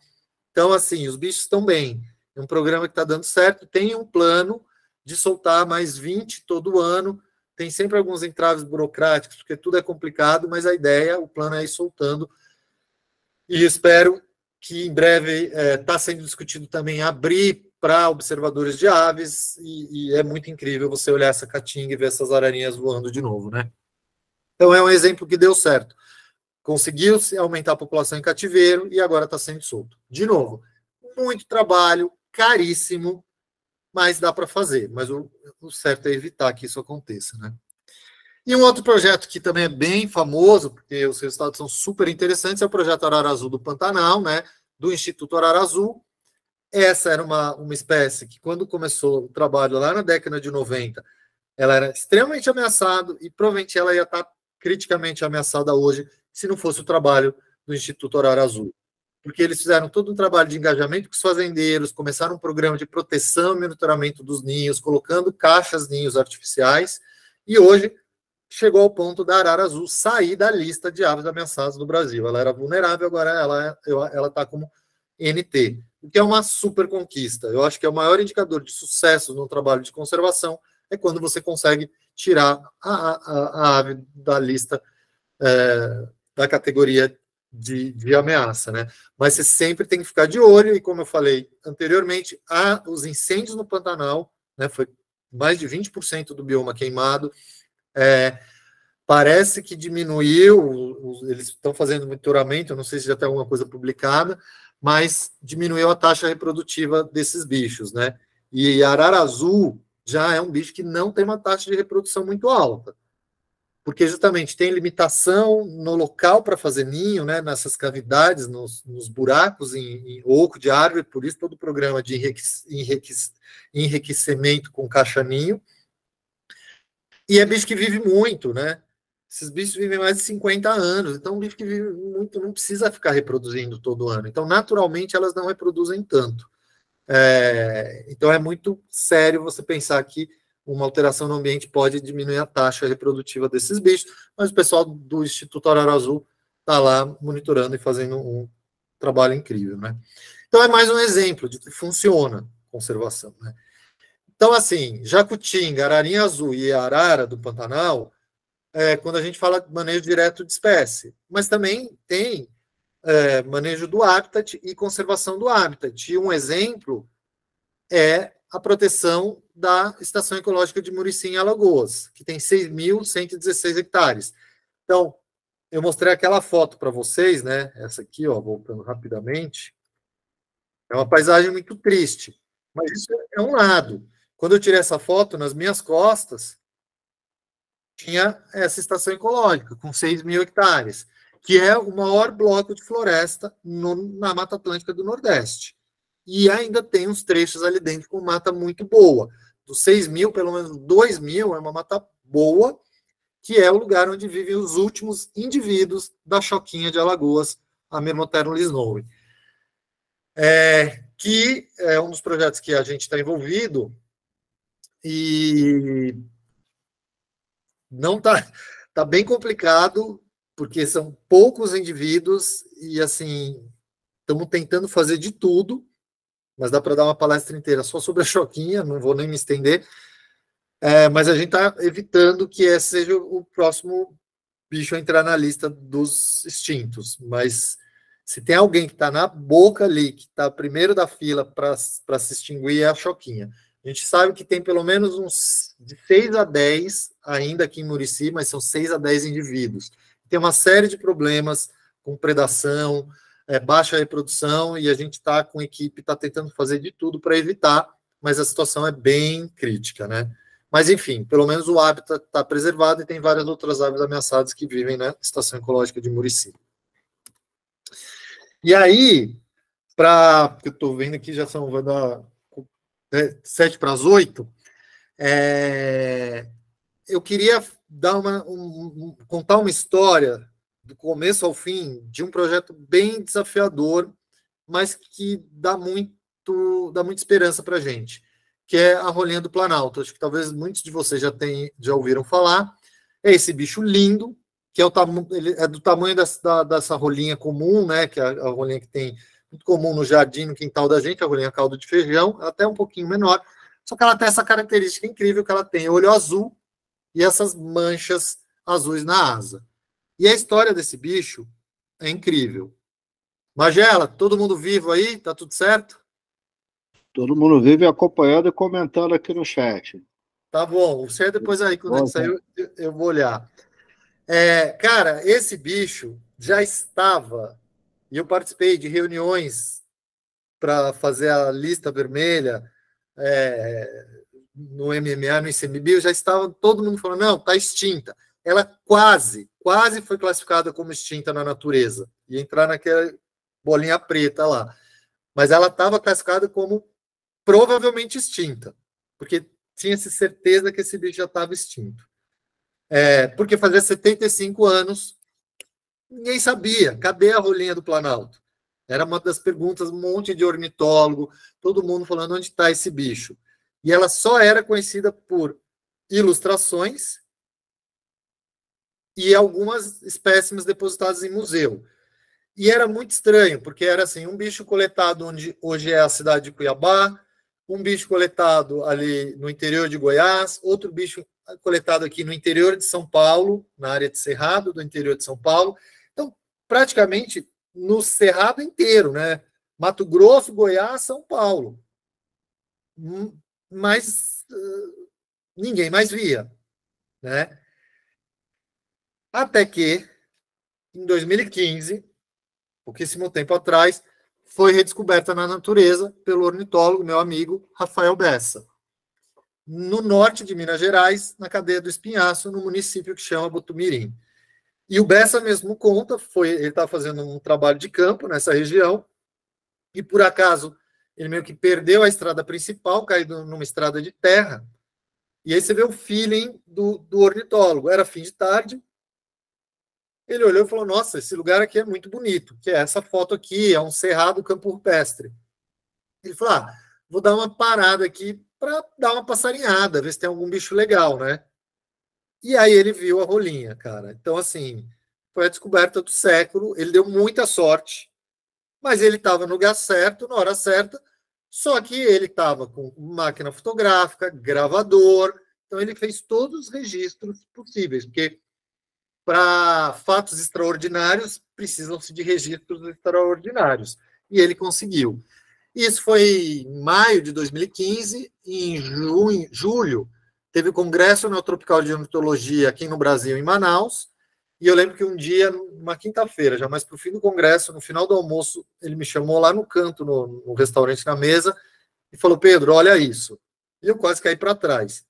Speaker 2: Então, assim, os bichos estão bem. É um programa que está dando certo, tem um plano de soltar mais 20 todo ano, tem sempre alguns entraves burocráticos, porque tudo é complicado, mas a ideia, o plano é ir soltando, e espero que em breve está sendo discutido também abrir para observadores de aves, e é muito incrível você olhar essa caatinga e ver essas ararinhas voando de novo, né? Então, é um exemplo que deu certo. Conseguiu-se aumentar a população em cativeiro e agora está sendo solto. De novo, muito trabalho, caríssimo, mas dá para fazer. Mas o certo é evitar que isso aconteça, né? E um outro projeto que também é bem famoso, porque os resultados são super interessantes, é o projeto Arara Azul do Pantanal, né? Do Instituto Arara Azul. Essa era uma espécie que, quando começou o trabalho lá na década de 90, ela era extremamente ameaçada e provavelmente ela ia estar criticamente ameaçada hoje se não fosse o trabalho do Instituto Arara Azul. Porque eles fizeram todo um trabalho de engajamento com os fazendeiros, começaram um programa de proteção e monitoramento dos ninhos, colocando caixas-ninhos artificiais, e hoje chegou ao ponto da arara azul sair da lista de aves ameaçadas do Brasil. Ela era vulnerável, agora ela está como NT, o que é uma super conquista. Eu acho que é o maior indicador de sucesso no trabalho de conservação é quando você consegue tirar a ave da lista da categoria de ameaça, né? Mas você sempre tem que ficar de olho, e como eu falei anteriormente, os incêndios no Pantanal, né, foi mais de 20% do bioma queimado, parece que diminuiu, eles estão fazendo monitoramento, eu não sei se já tem alguma coisa publicada, mas diminuiu a taxa reprodutiva desses bichos, né? E a arara azul já é um bicho que não tem uma taxa de reprodução muito alta, porque justamente tem limitação no local para fazer ninho, né, nessas cavidades, nos buracos em oco de árvore, por isso todo o programa de enriquecimento com caixa-ninho. E é bicho que vive muito, né? Esses bichos vivem mais de 50 anos, então um bicho que vive muito não precisa ficar reproduzindo todo ano. Então, naturalmente, elas não reproduzem tanto. Então, é muito sério você pensar que uma alteração no ambiente pode diminuir a taxa reprodutiva desses bichos, mas o pessoal do Instituto Arara Azul está lá monitorando e fazendo um trabalho incrível, né? Então, é mais um exemplo de que funciona conservação, né? Então, assim, jacutinga, ararinha azul e arara do Pantanal, quando a gente fala de manejo direto de espécie, mas também tem manejo do habitat e conservação do habitat. E um exemplo é a proteção da Estação Ecológica de Murici, em Alagoas, que tem 6.116 hectares. Então, eu mostrei aquela foto para vocês, né? Essa aqui, ó, voltando rapidamente. É uma paisagem muito triste, mas isso é um lado. Quando eu tirei essa foto, nas minhas costas, tinha essa estação ecológica, com 6.000 hectares, que é o maior bloco de floresta na Mata Atlântica do Nordeste. E ainda tem uns trechos ali dentro com mata muito boa. Dos 6.000, pelo menos 2.000 é uma mata boa, que é o lugar onde vivem os últimos indivíduos da choquinha de Alagoas, a Mermotherum lisnoe. Que é um dos projetos que a gente está envolvido e não tá bem complicado, porque são poucos indivíduos e, assim, estamos tentando fazer de tudo, mas dá para dar uma palestra inteira só sobre a choquinha, não vou nem me estender, mas a gente está evitando que esse seja o próximo bicho a entrar na lista dos extintos, mas se tem alguém que está na boca ali, que está primeiro da fila para se extinguir, é a choquinha. A gente sabe que tem pelo menos uns de 6 a 10 ainda aqui em Murici, mas são 6 a 10 indivíduos. Tem uma série de problemas com predação, baixa reprodução, e a gente está com equipe, está tentando fazer de tudo para evitar, mas a situação é bem crítica, né? Mas, enfim, pelo menos o hábitat está preservado e tem várias outras aves ameaçadas que vivem na Estação Ecológica de Murici. E aí, porque eu estou vendo aqui, já são, vai dar 7 para as 8, eu queria dar contar uma história do começo ao fim de um projeto bem desafiador, mas que dá muita esperança para a gente, que é a rolinha do Planalto. Acho que talvez muitos de vocês já ouviram falar. É esse bicho lindo, que ele é do tamanho dessa rolinha comum, né? Que é a rolinha que tem muito comum no jardim, no quintal da gente, a rolinha caldo de feijão, até um pouquinho menor, só que ela tem essa característica incrível que ela tem olho azul e essas manchas azuis na asa. E a história desse bicho é incrível. Magela, todo mundo vivo aí? Tá tudo certo?
Speaker 1: Todo mundo vive acompanhando e comentando aqui no chat.
Speaker 2: Tá bom. Você depois aí, quando a gente sair, eu vou olhar. Cara, esse bicho já estava, e eu participei de reuniões para fazer a lista vermelha no MMA, no ICMBio, já estava todo mundo falando, não, está extinta. Ela quase foi classificada como extinta na natureza, ia entrar naquela bolinha preta lá. Mas ela estava classificada como provavelmente extinta, porque tinha-se certeza que esse bicho já estava extinto. Porque fazia 75 anos, ninguém sabia, cadê a rolinha do Planalto? Era uma das perguntas, um monte de ornitólogo, todo mundo falando onde está esse bicho. E ela só era conhecida por ilustrações e algumas espécimes depositadas em museu. E era muito estranho, porque era assim, um bicho coletado onde hoje é a cidade de Cuiabá, um bicho coletado ali no interior de Goiás, outro bicho coletado aqui no interior de São Paulo, na área de Cerrado, do interior de São Paulo. Então, praticamente no Cerrado inteiro, né? Mato Grosso, Goiás, São Paulo. Mas ninguém mais via, né? Até que, em 2015, pouquíssimo tempo atrás, foi redescoberta na natureza pelo ornitólogo, meu amigo, Rafael Bessa, no norte de Minas Gerais, na cadeia do Espinhaço, no município que chama Botumirim. E o Bessa mesmo conta, ele estava fazendo um trabalho de campo nessa região, e por acaso ele meio que perdeu a estrada principal, caiu numa estrada de terra, e aí você vê o feeling do ornitólogo. Era fim de tarde, ele olhou e falou, nossa, esse lugar aqui é muito bonito, que é essa foto aqui, é um cerrado campo rupestre. Ele falou, vou dar uma parada aqui para dar uma passarinhada, ver se tem algum bicho legal, né? E aí ele viu a rolinha, cara. Então, assim, foi a descoberta do século. Ele deu muita sorte, mas ele estava no lugar certo, na hora certa, só que ele estava com máquina fotográfica, gravador, então ele fez todos os registros possíveis, porque para fatos extraordinários precisam-se de registros extraordinários, e ele conseguiu. Isso foi em maio de 2015, e em julho teve o Congresso Neotropical de Ornitologia aqui no Brasil, em Manaus, e eu lembro que um dia, uma quinta-feira, já mais para o fim do congresso, no final do almoço, ele me chamou lá no canto, no restaurante, na mesa, e falou, Pedro, olha isso. E eu quase caí para trás.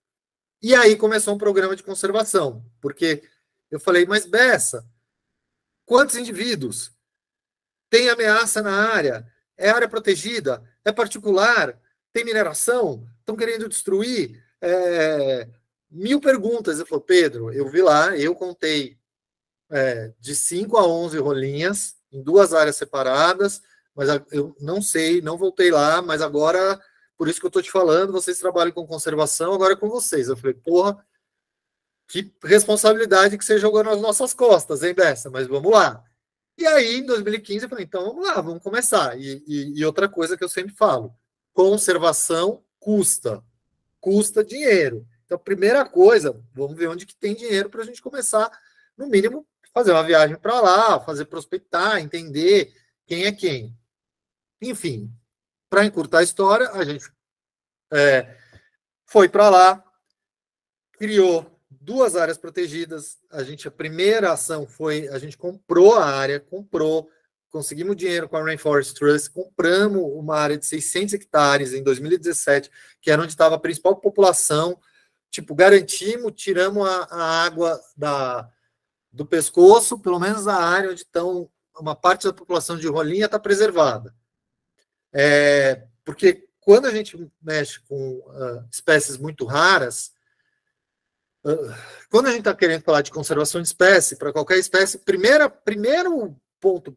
Speaker 2: E aí começou um programa de conservação, porque eu falei, mas Bessa, quantos indivíduos? Tem ameaça na área? É área protegida? É particular? Tem mineração? Estão querendo destruir? 1000 perguntas. Eu falei, Pedro, eu vi lá, eu contei de 5 a 11 rolinhas, em 2 áreas separadas, mas eu não sei, não voltei lá, mas agora, por isso que eu estou te falando, vocês trabalham com conservação, agora é com vocês. Eu falei, porra, que responsabilidade que você jogou nas nossas costas, hein, Bessa? Mas vamos lá. E aí, em 2015, eu falei, então vamos lá, vamos começar. E outra coisa que eu sempre falo, conservação custa dinheiro. Então, primeira coisa, vamos ver onde que tem dinheiro para a gente começar, no mínimo, fazer uma viagem para lá, fazer prospectar, entender quem é quem. Enfim, para encurtar a história, a gente foi para lá, criou 2 áreas protegidas. A primeira ação foi, a gente comprou a área, conseguimos dinheiro com a Rainforest Trust, compramos uma área de 600 hectares em 2017, que era onde estava a principal população, tipo, garantimos, tiramos a água do pescoço, pelo menos a área onde estão, uma parte da população de rolinha está preservada. Porque quando a gente mexe com espécies muito raras, quando a gente está querendo falar de conservação de espécie, para qualquer espécie, primeiro ponto,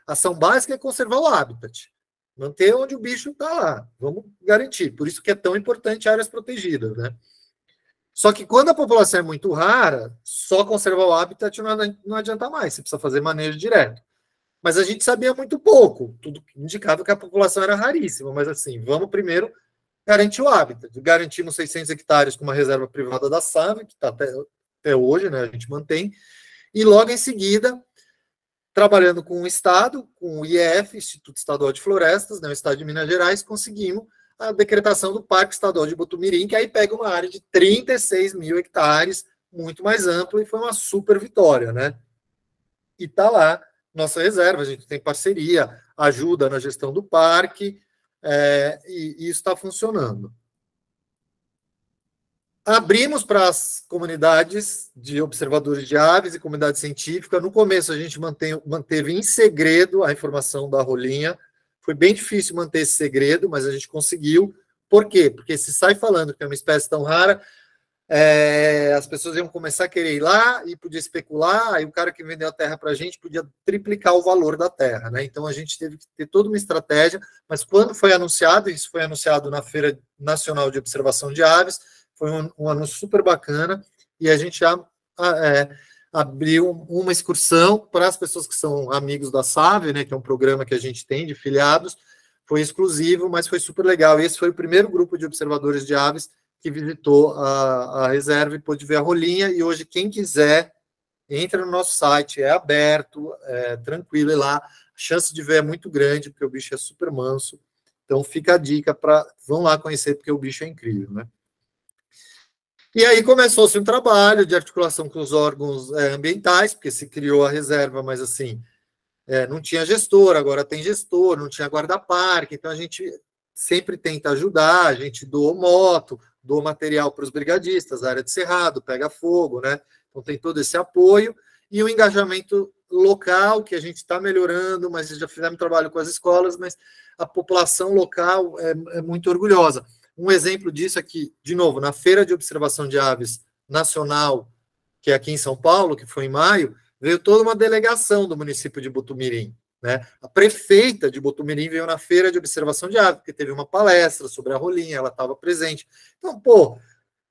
Speaker 2: ação básica é conservar o habitat. Manter onde o bicho está lá. Vamos garantir. Por isso que é tão importante áreas protegidas, né? Só que quando a população é muito rara, só conservar o habitat não adianta mais. Você precisa fazer manejo direto. Mas a gente sabia muito pouco. Tudo indicava que a população era raríssima. Mas assim, vamos primeiro garantir o habitat. Garantimos 600 hectares com uma reserva privada da SAV, que está até hoje, né, a gente mantém. E logo em seguida, trabalhando com o Estado, com o IEF, Instituto Estadual de Florestas, né, o Estado de Minas Gerais, conseguimos a decretação do Parque Estadual de Botumirim, que aí pega uma área de 36 mil hectares, muito mais ampla, e foi uma super vitória, né? E está lá nossa reserva, a gente tem parceria, ajuda na gestão do parque, e isso está funcionando. Abrimos para as comunidades de observadores de aves e comunidade científica. No começo, a gente manteve em segredo a informação da rolinha. Foi bem difícil manter esse segredo, mas a gente conseguiu. Por quê? Porque se sai falando que é uma espécie tão rara, as pessoas iam começar a querer ir lá e podia especular, aí o cara que vendeu a terra para a gente podia triplicar o valor da terra, né? Então a gente teve que ter toda uma estratégia, mas quando foi anunciado, isso foi anunciado na Feira Nacional de Observação de Aves, foi um anúncio super bacana, e a gente já abriu uma excursão para as pessoas que são amigos da SAVE, né, que é um programa que a gente tem de filiados, foi exclusivo, mas foi super legal. Esse foi o primeiro grupo de observadores de aves que visitou a reserva e pôde ver a rolinha, e hoje quem quiser, entra no nosso site, é aberto, tranquilo, e lá a chance de ver é muito grande, porque o bicho é super manso, então fica a dica vão lá conhecer, porque o bicho é incrível, né? E aí começou-se um trabalho de articulação com os órgãos ambientais, porque se criou a reserva, mas assim, não tinha gestor, agora tem gestor, não tinha guarda-parque, então a gente sempre tenta ajudar, a gente doa moto, doa material para os brigadistas, a área de cerrado, pega fogo, né? Então tem todo esse apoio, e o engajamento local, que a gente está melhorando, mas já fizemos trabalho com as escolas, mas a população local é muito orgulhosa. Um exemplo disso aqui, de novo, na Feira de Observação de Aves Nacional, que é aqui em São Paulo, que foi em maio, veio toda uma delegação do município de Botumirim. né? A prefeita de Botumirim veio na feira de observação de aves, porque teve uma palestra sobre a rolinha, ela estava presente. Então, pô,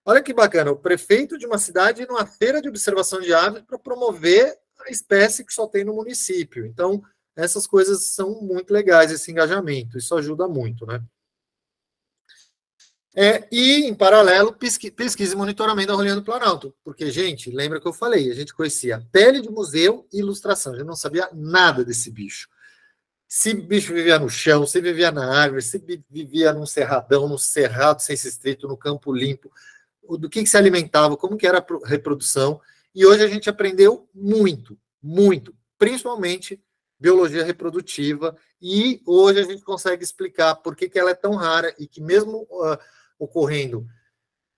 Speaker 2: olha que bacana, o prefeito de uma cidade numa feira de observação de aves para promover a espécie que só tem no município. Então, essas coisas são muito legais, esse engajamento, isso ajuda muito, né? E, em paralelo, pesquisa e monitoramento da rolinha do Planalto. Porque, gente, lembra que eu falei, a gente conhecia pele de museu e ilustração. A gente não sabia nada desse bicho. Se o bicho vivia no chão, se vivia na árvore, se vivia num cerradão, num cerrado sem estrito, no campo limpo, do que se alimentava, como que era a reprodução. E hoje a gente aprendeu muito, muito, principalmente biologia reprodutiva. E hoje a gente consegue explicar por que ela é tão rara e que mesmo ocorrendo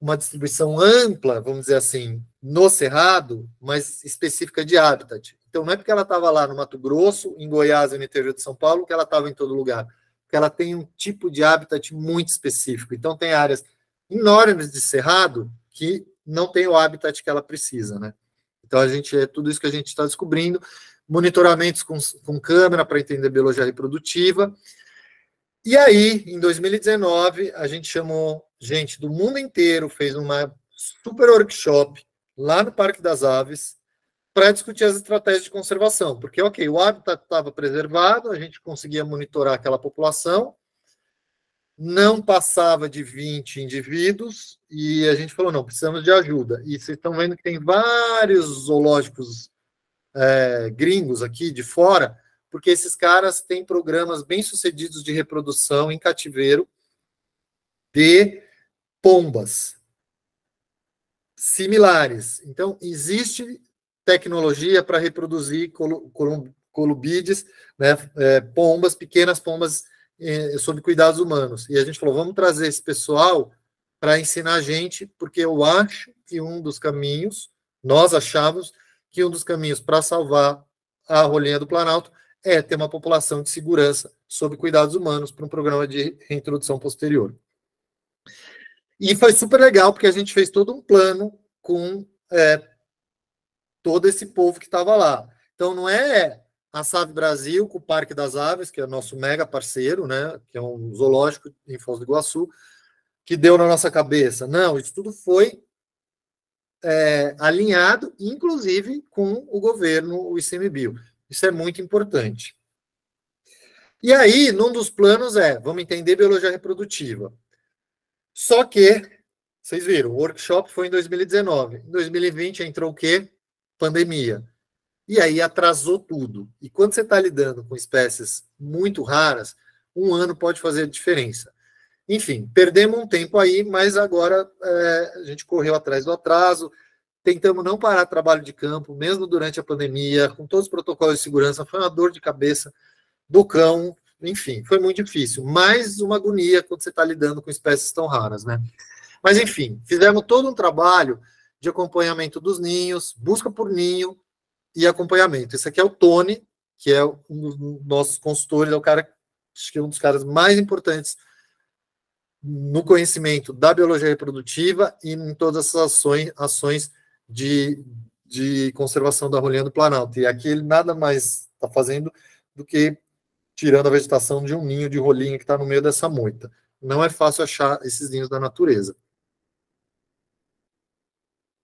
Speaker 2: uma distribuição ampla, vamos dizer assim, no Cerrado, mas específica de habitat. Então, não é porque ela estava lá no Mato Grosso, em Goiás e no interior de São Paulo, que ela estava em todo lugar. Porque ela tem um tipo de habitat muito específico. Então, tem áreas enormes de Cerrado que não tem o habitat que ela precisa, né? Então, é tudo isso que a gente está descobrindo. Monitoramentos com câmera para entender biologia reprodutiva. E aí, em 2019, a gente chamou gente do mundo inteiro, fez uma super workshop lá no Parque das Aves para discutir as estratégias de conservação. Porque, ok, o habitat estava preservado, a gente conseguia monitorar aquela população, não passava de 20 indivíduos, e a gente falou, não, precisamos de ajuda. E vocês estão vendo que tem vários zoológicos gringos aqui de fora, porque esses caras têm programas bem-sucedidos de reprodução em cativeiro de pombas similares. Então, existe tecnologia para reproduzir colubides, né, pombas, pequenas pombas sob cuidados humanos. E a gente falou, vamos trazer esse pessoal para ensinar a gente, porque eu acho que um dos caminhos, nós achávamos que um dos caminhos para salvar a rolinha do Planalto é ter uma população de segurança sob cuidados humanos para um programa de reintrodução posterior. E foi super legal, porque a gente fez todo um plano com todo esse povo que estava lá. Então, não é a SAV Brasil com o Parque das Aves, que é nosso mega parceiro, né, que é um zoológico em Foz do Iguaçu, que deu na nossa cabeça. Não, isso tudo foi alinhado, inclusive com o governo, o ICMBio. Isso é muito importante. E aí, num dos planos vamos entender biologia reprodutiva. Só que, vocês viram, o workshop foi em 2019. Em 2020 entrou o quê? Pandemia. E aí atrasou tudo. E quando você está lidando com espécies muito raras, um ano pode fazer diferença. Enfim, perdemos um tempo aí, mas agora a gente correu atrás do atraso, tentamos não parar trabalho de campo, mesmo durante a pandemia, com todos os protocolos de segurança, foi uma dor de cabeça do cão, enfim, foi muito difícil. Mais uma agonia quando você está lidando com espécies tão raras, né? Mas, enfim, fizemos todo um trabalho de acompanhamento dos ninhos, busca por ninho e acompanhamento. Esse aqui é o Tony, que é um dos nossos consultores, é o cara, acho que é um dos caras mais importantes no conhecimento da biologia reprodutiva e em todas essas ações de conservação da rolinha do Planalto. E aqui ele nada mais está fazendo do que tirando a vegetação de um ninho de rolinha que está no meio dessa moita. Não é fácil achar esses ninhos da natureza.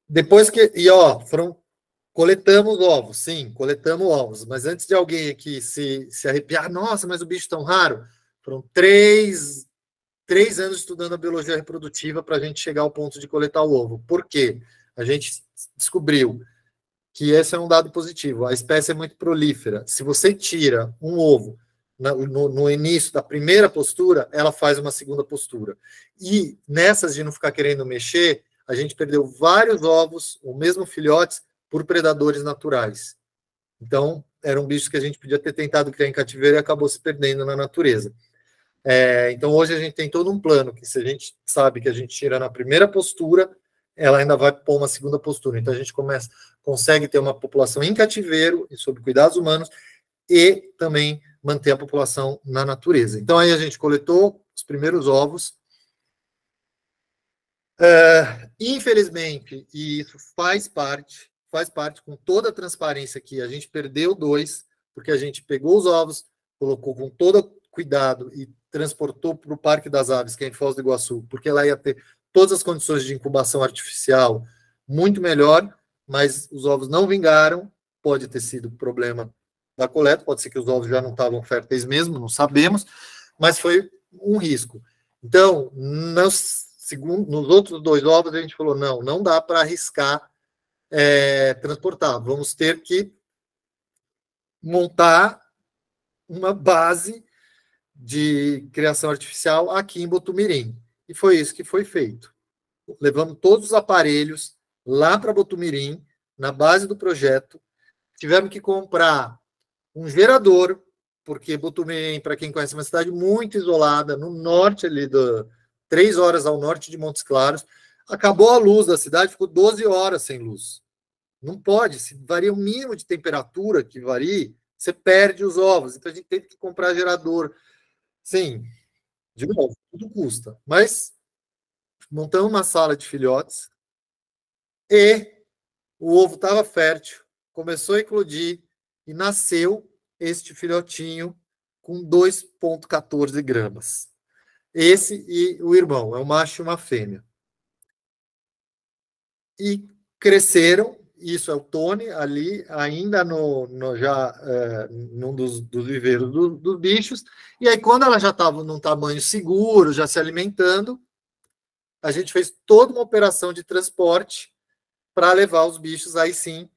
Speaker 2: Depois que... coletamos ovos, sim, coletamos ovos. Mas antes de alguém aqui se arrepiar, nossa, mas o bicho tão raro, foram 3 anos estudando a biologia reprodutiva para a gente chegar ao ponto de coletar o ovo. Por quê? A gente descobriu que esse é um dado positivo. A espécie é muito prolífera. Se você tira um ovo no início da primeira postura, ela faz uma segunda postura. E nessas de não ficar querendo mexer, a gente perdeu vários ovos, ou mesmo filhotes, por predadores naturais. Então, eram bichos que a gente podia ter tentado criar em cativeiro e acabou se perdendo na natureza. Então, hoje a gente tem todo um plano que, se a gente sabe que a gente tira na primeira postura, ela ainda vai pôr uma segunda postura. Então, a gente consegue ter uma população em cativeiro e sob cuidados humanos e também manter a população na natureza. Então, aí a gente coletou os primeiros ovos. Infelizmente, e isso faz parte com toda a transparência aqui, a gente perdeu 2 porque a gente pegou os ovos, colocou com todo cuidado e transportou para o Parque das Aves, que é em Foz do Iguaçu, porque ela ia ter todas as condições de incubação artificial muito melhor, mas os ovos não vingaram, pode ter sido problema da coleta, pode ser que os ovos já não estavam férteis mesmo, não sabemos, mas foi um risco. Então, nos outros 2 ovos, a gente falou, não dá para arriscar transportar, vamos ter que montar uma base de criação artificial aqui em Botumirim. E foi isso que foi feito. Levamos todos os aparelhos lá para Botumirim, na base do projeto, tivemos que comprar um gerador, porque Botumirim, para quem conhece, é uma cidade muito isolada, no norte ali, 3 horas ao norte de Montes Claros. Acabou a luz da cidade, ficou 12 horas sem luz. Não pode, se varia o mínimo de temperatura que varie, você perde os ovos. Então a gente teve que comprar gerador. Sim, de novo, tudo custa. Mas montamos uma sala de filhotes e o ovo estava fértil, começou a eclodir e nasceu este filhotinho com 2,14 gramas. Esse e o irmão, é um macho e uma fêmea. E cresceram, isso é o Tony, ali, ainda num dos viveiros dos bichos, e aí quando ela já estava num tamanho seguro, já se alimentando, a gente fez toda uma operação de transporte para levar os bichos, aí sim,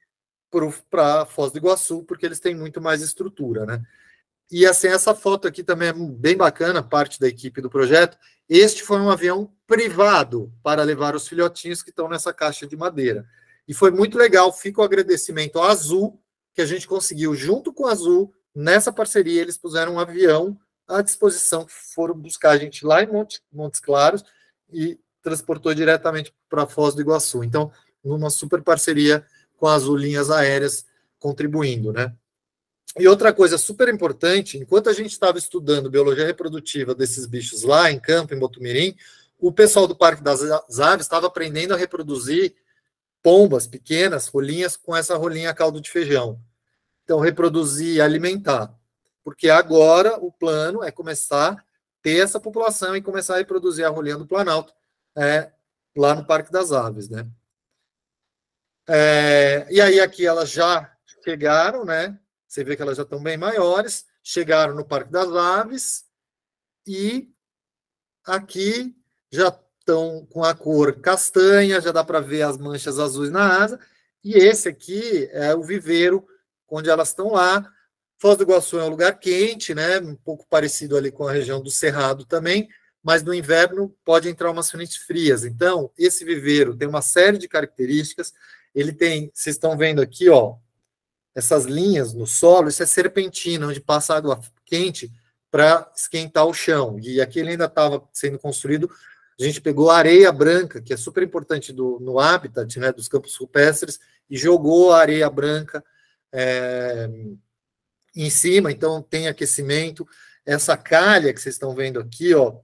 Speaker 2: para Foz do Iguaçu, porque eles têm muito mais estrutura, né? E assim, essa foto aqui também é bem bacana, parte da equipe do projeto. Este foi um avião privado para levar os filhotinhos que estão nessa caixa de madeira. E foi muito legal, fica o agradecimento à Azul, que a gente conseguiu, junto com a Azul, nessa parceria, eles puseram um avião à disposição, que foram buscar a gente lá em Montes Claros e transportou diretamente para Foz do Iguaçu. Então, numa super parceria com a Azul Linhas Aéreas, contribuindo, né? E outra coisa super importante, enquanto a gente estava estudando biologia reprodutiva desses bichos lá em campo, em Botumirim, o pessoal do Parque das Aves estava aprendendo a reproduzir pombas pequenas, rolinhas, com essa rolinha caldo de feijão. Então, reproduzir e alimentar. Porque agora o plano é começar a ter essa população e começar a reproduzir a rolinha do Planalto lá no Parque das Aves, né? E aí aqui elas já chegaram, né? Você vê que elas já estão bem maiores, chegaram no Parque das Aves e aqui já estão com a cor castanha, já dá para ver as manchas azuis na asa, e esse aqui é o viveiro onde elas estão lá. Foz do Iguaçu é um lugar quente, né? Um pouco parecido ali com a região do Cerrado também, mas no inverno pode entrar umas frentes frias. Então, esse viveiro tem uma série de características, ele tem, vocês estão vendo aqui, ó, essas linhas no solo, isso é serpentina, onde passa água quente para esquentar o chão. E aqui ele ainda estava sendo construído, a gente pegou areia branca, que é super importante no habitat, né, dos campos rupestres, e jogou a areia branca em cima, então tem aquecimento. Essa calha que vocês estão vendo aqui, ó,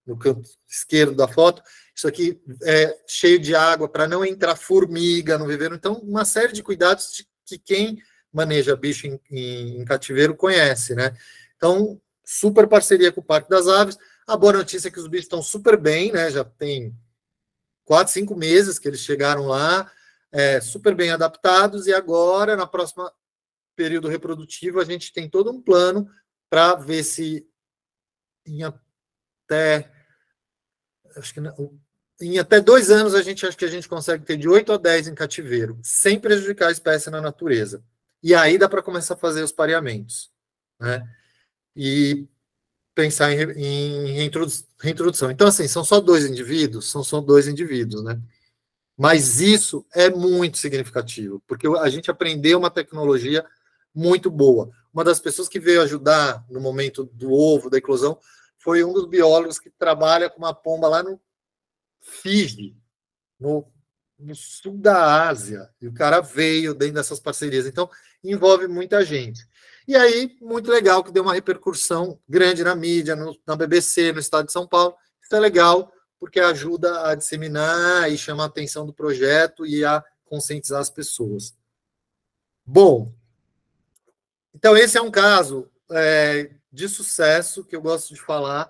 Speaker 2: no canto esquerdo da foto, isso aqui é cheio de água para não entrar formiga no viveiro. Então, uma série de cuidados que quem maneja bicho em cativeiro conhece, né? Então, super parceria com o Parque das Aves. A boa notícia é que os bichos estão super bem, né? Já tem 4, 5 meses que eles chegaram lá, super bem adaptados, e agora, na próxima período reprodutivo, a gente tem todo um plano para ver se em até 2 anos, acho que a gente consegue ter de 8 a 10 em cativeiro, sem prejudicar a espécie na natureza. E aí dá para começar a fazer os pareamentos, né? E pensar em reintrodução. Então, assim, são só 2 indivíduos? São só 2 indivíduos, né? Mas isso é muito significativo, porque a gente aprendeu uma tecnologia muito boa. Uma das pessoas que veio ajudar no momento do ovo, da eclosão, foi um dos biólogos que trabalha com uma pomba lá no Fiji, no sul da Ásia, e o cara veio dentro dessas parcerias. Então, envolve muita gente. E aí, muito legal que deu uma repercussão grande na mídia, na BBC, no estado de São Paulo. Isso é legal, porque ajuda a disseminar e chamar a atenção do projeto e a conscientizar as pessoas. Bom, Então, esse é um caso de sucesso que eu gosto de falar,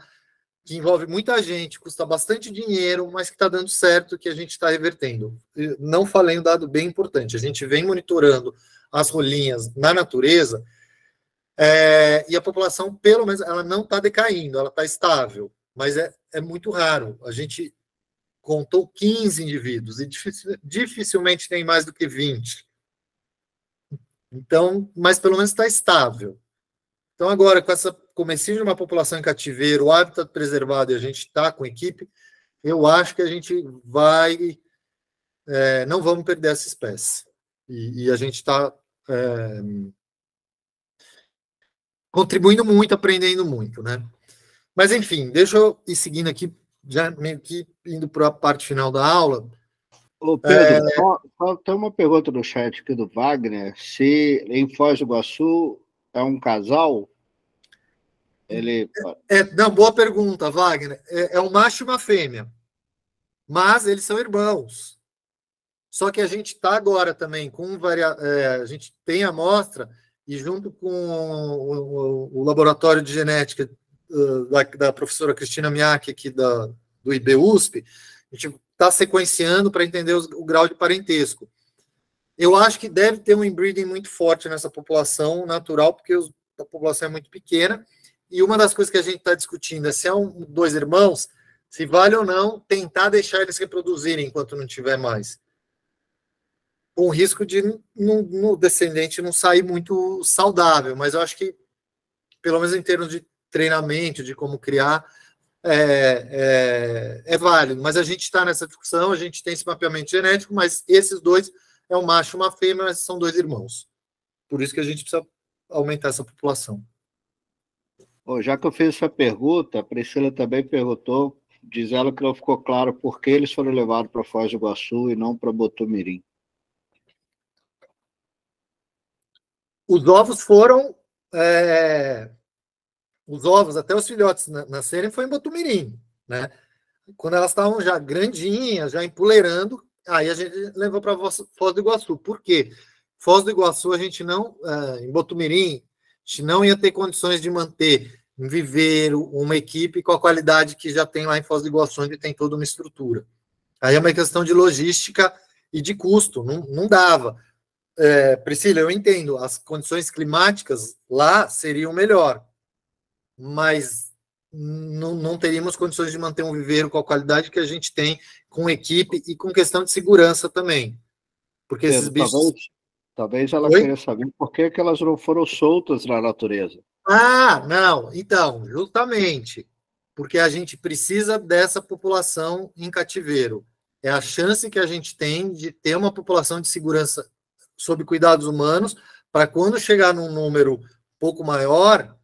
Speaker 2: que envolve muita gente, custa bastante dinheiro, mas que está dando certo, que a gente está revertendo. Não falei um dado bem importante, a gente vem monitorando as rolinhas na natureza, e a população, pelo menos, ela não está decaindo, ela está estável, mas é muito raro. A gente contou 15 indivíduos e dificilmente tem mais do que 20. Então, mas pelo menos está estável. Então, agora, com essa comecinho de uma população em cativeiro, o hábitat preservado, e a gente está com equipe, eu acho que a gente vai... não vamos perder essa espécie. E a gente está contribuindo muito, aprendendo muito, né? Mas, enfim, deixa eu ir seguindo aqui, já meio que indo para a parte final da aula.
Speaker 1: Ô Pedro, só tem uma pergunta no chat aqui do Wagner, se em Foz do Iguaçu é um casal, ele...
Speaker 2: Não, boa pergunta, Wagner. É um macho e uma fêmea, mas eles são irmãos. Só que a gente está agora também com a gente tem amostra, e junto com o laboratório de genética da professora Cristina Miak, aqui do IBUSP, a gente está sequenciando para entender o grau de parentesco. Eu acho que deve ter um inbreeding muito forte nessa população natural, porque a população é muito pequena, e uma das coisas que a gente está discutindo é se é dois irmãos, se vale ou não tentar deixar eles reproduzirem enquanto não tiver mais. Com o risco de no descendente não sair muito saudável, mas eu acho que, pelo menos em termos de treinamento, de como criar, é válido. Mas a gente está nessa discussão, a gente tem esse mapeamento genético, mas esses dois é um macho e uma fêmea, mas são dois irmãos. Por isso que a gente precisa aumentar essa população.
Speaker 1: Já que eu fiz essa pergunta, a Priscila também perguntou, diz ela que não ficou claro por que eles foram levados para Foz do Iguaçu e não para Botumirim.
Speaker 2: Os ovos foram... os ovos, até os filhotes nascerem, foi em Botumirim, né? Quando elas estavam já grandinhas, já empoleirando, aí a gente levou para Foz do Iguaçu. Por quê? Foz do Iguaçu, a gente não... em Botumirim, a gente não ia ter condições de manter um viveiro, uma equipe com a qualidade que já tem lá em Foz do Iguaçu, onde tem toda uma estrutura. Aí é uma questão de logística e de custo, não dava. Priscila, eu entendo, as condições climáticas lá seriam melhor, mas não teríamos condições de manter um viveiro com a qualidade que a gente tem, com equipe e com questão de segurança também. Porque esses bichos...
Speaker 1: Talvez ela queira saber por que elas não foram soltas na natureza.
Speaker 2: Não, então, justamente, porque a gente precisa dessa população em cativeiro. É a chance que a gente tem de ter uma população de segurança sob cuidados humanos, para quando chegar num número pouco maior,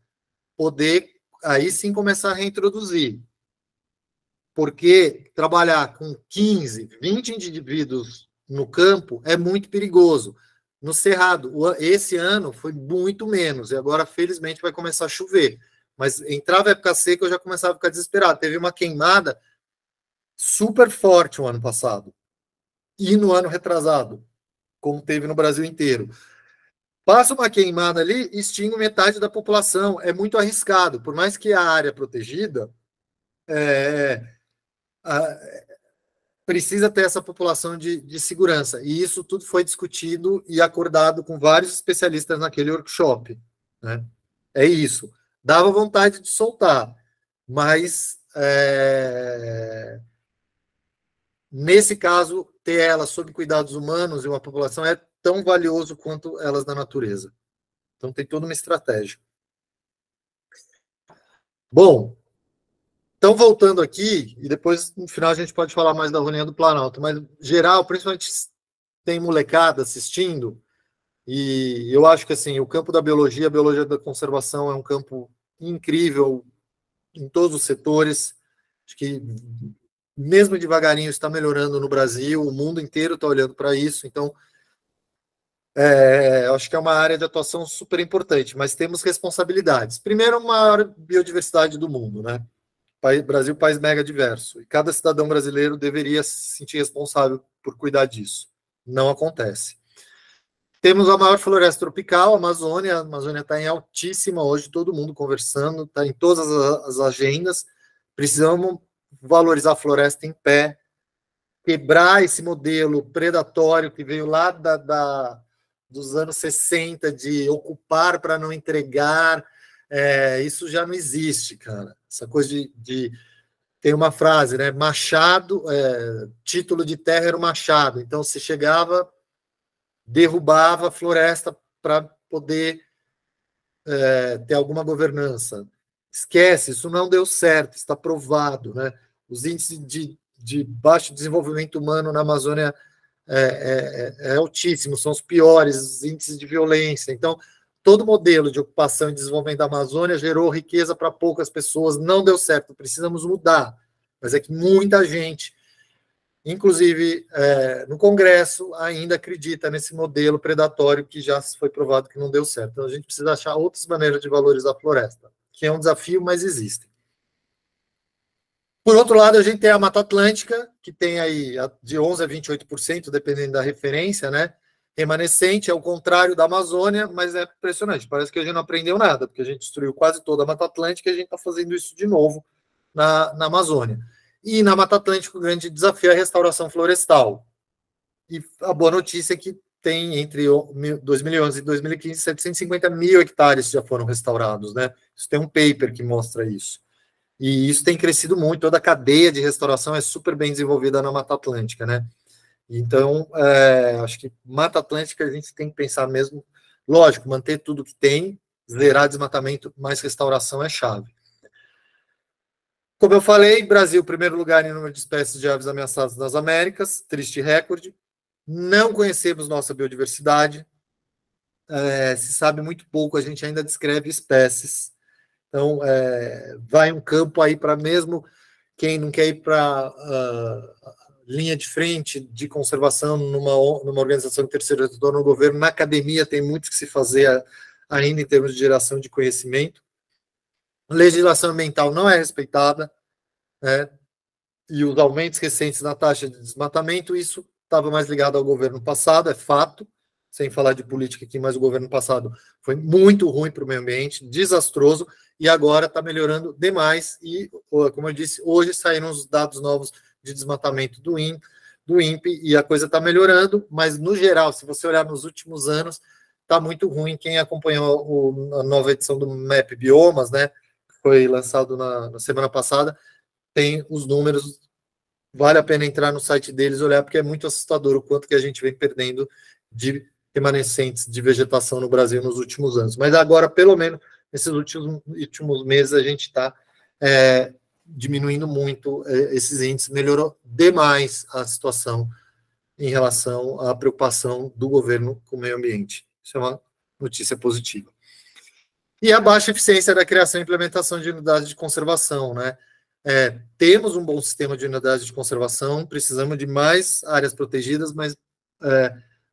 Speaker 2: poder aí sim começar a reintroduzir. Porque trabalhar com 15, 20 indivíduos no campo é muito perigoso. No Cerrado, esse ano foi muito menos, e agora, felizmente, vai começar a chover. Mas entrava a época seca, eu já começava a ficar desesperado. Teve uma queimada super forte o ano passado, e no ano retrasado, como teve no Brasil inteiro. Passa uma queimada ali, extingue metade da população. É muito arriscado. Por mais que a área protegida, precisa ter essa população de segurança. E isso tudo foi discutido e acordado com vários especialistas naquele workshop, né? É isso. Dava vontade de soltar, mas nesse caso, ter elas sob cuidados humanos e uma população é tão valioso quanto elas na natureza. Então tem toda uma estratégia. Bom, então, voltando aqui, e depois, no final, a gente pode falar mais da Rolinha do Planalto, mas, geral, principalmente tem molecada assistindo, e eu acho que, assim, o campo da biologia, a biologia da conservação é um campo incrível em todos os setores, acho que, mesmo devagarinho, está melhorando no Brasil, o mundo inteiro está olhando para isso, então, acho que é uma área de atuação super importante, mas temos responsabilidades. Primeiro, a maior biodiversidade do mundo, né? Brasil, país mega diverso. E cada cidadão brasileiro deveria se sentir responsável por cuidar disso. Não acontece. Temos a maior floresta tropical, a Amazônia. A Amazônia está em altíssima hoje, todo mundo conversando, está em todas as agendas. Precisamos valorizar a floresta em pé, quebrar esse modelo predatório que veio lá dos anos 60, de ocupar para não entregar. Isso já não existe, cara. Essa coisa tem uma frase, né? Machado, título de terra era o machado. Então, se chegava, derrubava a floresta para poder ter alguma governança. Esquece, isso não deu certo, está provado, né? Os índices de baixo desenvolvimento humano na Amazônia é altíssimo, são os piores, os índices de violência. Então, todo modelo de ocupação e desenvolvimento da Amazônia gerou riqueza para poucas pessoas, não deu certo, precisamos mudar. Mas é que muita gente, inclusive no Congresso, ainda acredita nesse modelo predatório que já foi provado que não deu certo. Então, a gente precisa achar outras maneiras de valorizar a floresta, que é um desafio, mas existem. Por outro lado, a gente tem a Mata Atlântica, que tem aí de 11% a 28%, dependendo da referência, né? Remanescente, é o contrário da Amazônia, mas é impressionante. Parece que a gente não aprendeu nada, porque a gente destruiu quase toda a Mata Atlântica e a gente está fazendo isso de novo na Amazônia. E na Mata Atlântica, o grande desafio é a restauração florestal. E a boa notícia é que tem, entre 2011 e 2015, 750 mil hectares já foram restaurados, né? Isso tem um paper que mostra isso. E isso tem crescido muito, toda a cadeia de restauração é super bem desenvolvida na Mata Atlântica, né? Então, acho que Mata Atlântica a gente tem que pensar mesmo, lógico, manter tudo que tem, zerar desmatamento, mas restauração é chave. Como eu falei, Brasil, primeiro lugar em número de espécies de aves ameaçadas nas Américas, triste recorde. Não conhecemos nossa biodiversidade, se sabe muito pouco, a gente ainda descreve espécies. Então, vai um campo aí para mesmo quem não quer ir para linha de frente de conservação numa organização de terceiro setor no governo, na academia tem muito que se fazer ainda em termos de geração de conhecimento. A legislação ambiental não é respeitada, né? E os aumentos recentes na taxa de desmatamento, isso estava mais ligado ao governo passado, é fato, sem falar de política aqui, mas o governo passado foi muito ruim para o meio ambiente, desastroso, e agora está melhorando demais. E, como eu disse, hoje saíram os dados novos de desmatamento do INPE, e a coisa está melhorando, mas, no geral, se você olhar nos últimos anos, está muito ruim. Quem acompanhou a nova edição do MAP Biomas, né, que foi lançado na semana passada, tem os números, vale a pena entrar no site deles, olhar, porque é muito assustador o quanto que a gente vem perdendo de remanescentes de vegetação no Brasil nos últimos anos. Mas agora, pelo menos, nesses últimos meses, a gente está diminuindo muito esses índices, melhorou demais a situação em relação à preocupação do governo com o meio ambiente. Isso é uma notícia positiva. E a baixa eficiência da criação e implementação de unidades de conservação, né? Temos um bom sistema de unidades de conservação, precisamos de mais áreas protegidas, mas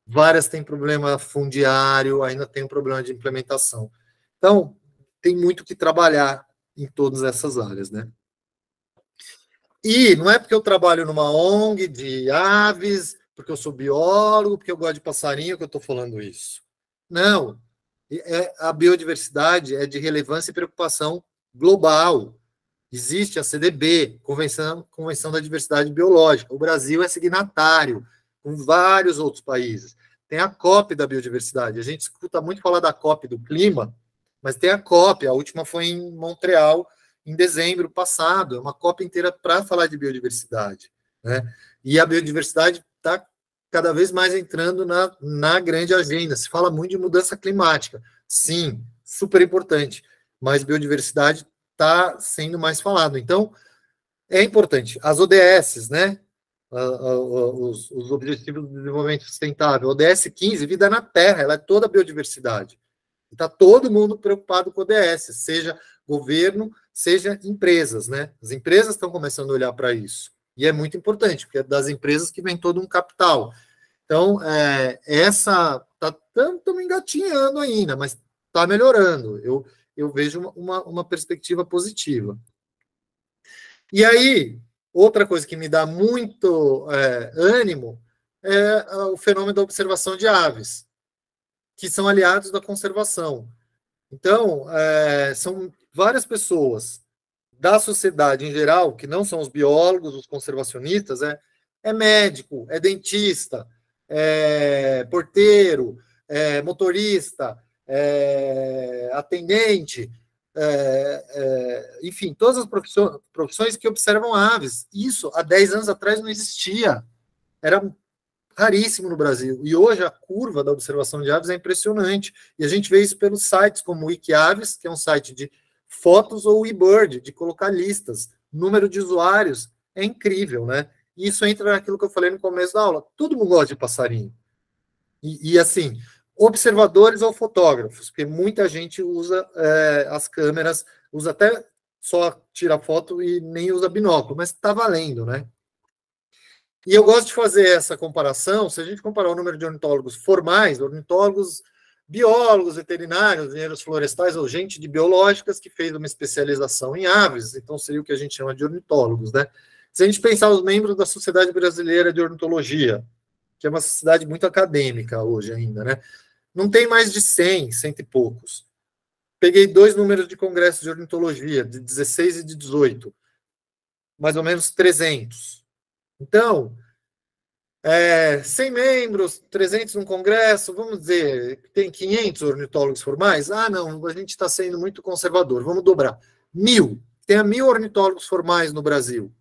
Speaker 2: várias têm problema fundiário, ainda tem um problema de implementação. Então, tem muito que trabalhar em todas essas áreas, né? E não é porque eu trabalho numa ONG de aves, porque eu sou biólogo, porque eu gosto de passarinho que eu estou falando isso. Não. A biodiversidade é de relevância e preocupação global. Existe a CDB, Convenção da Diversidade Biológica. O Brasil é signatário, com vários outros países. Tem a COP da biodiversidade. A gente escuta muito falar da COP do clima, mas tem a COP, a última foi em Montreal, em dezembro passado. É uma COP inteira para falar de biodiversidade, né? E a biodiversidade está cada vez mais entrando na grande agenda. Se fala muito de mudança climática. Sim, super importante. Mas biodiversidade está sendo mais falado. Então, é importante. As ODS, né? Os Objetivos de Desenvolvimento Sustentável, ODS 15, vida na Terra, ela é toda a biodiversidade. Está todo mundo preocupado com o ODS, seja governo, seja empresas, né? As empresas estão começando a olhar para isso. E é muito importante, porque é das empresas que vem todo um capital. Então, estamos engatinhando ainda, mas está melhorando. Eu vejo uma perspectiva positiva. E aí, outra coisa que me dá muito ânimo é o fenômeno da observação de aves. que são aliados da conservação. Então, são várias pessoas da sociedade em geral, que não são os biólogos, os conservacionistas, é médico, é dentista, é porteiro, é motorista, é atendente, enfim, todas as profissões que observam aves. Isso, há 10 anos atrás, não existia. Era raríssimo no Brasil. E hoje a curva da observação de aves é impressionante. E a gente vê isso pelos sites como o Wikiaves, que é um site de fotos, ou o eBird, de colocar listas. O número de usuários é incrível, né? E isso entra naquilo que eu falei no começo da aula. Todo mundo gosta de passarinho. E assim, observadores ou fotógrafos, porque muita gente usa as câmeras, usa até só tira foto e nem usa binóculo, mas está valendo, né? E eu gosto de fazer essa comparação, se a gente comparar o número de ornitólogos formais, ornitólogos, biólogos, veterinários, engenheiros florestais ou gente de biológicas que fez uma especialização em aves, então seria o que a gente chama de ornitólogos, né? Se a gente pensar os membros da Sociedade Brasileira de Ornitologia, que é uma sociedade muito acadêmica hoje ainda, né? Não tem mais de 100, cento e poucos. Peguei 2 números de congressos de ornitologia, de 16 e de 18, mais ou menos 300. Então, 100 membros, 300 num congresso, vamos dizer, tem 500 ornitólogos formais? Ah, não, a gente está sendo muito conservador, vamos dobrar. 1.000, tem 1.000 ornitólogos formais no Brasil.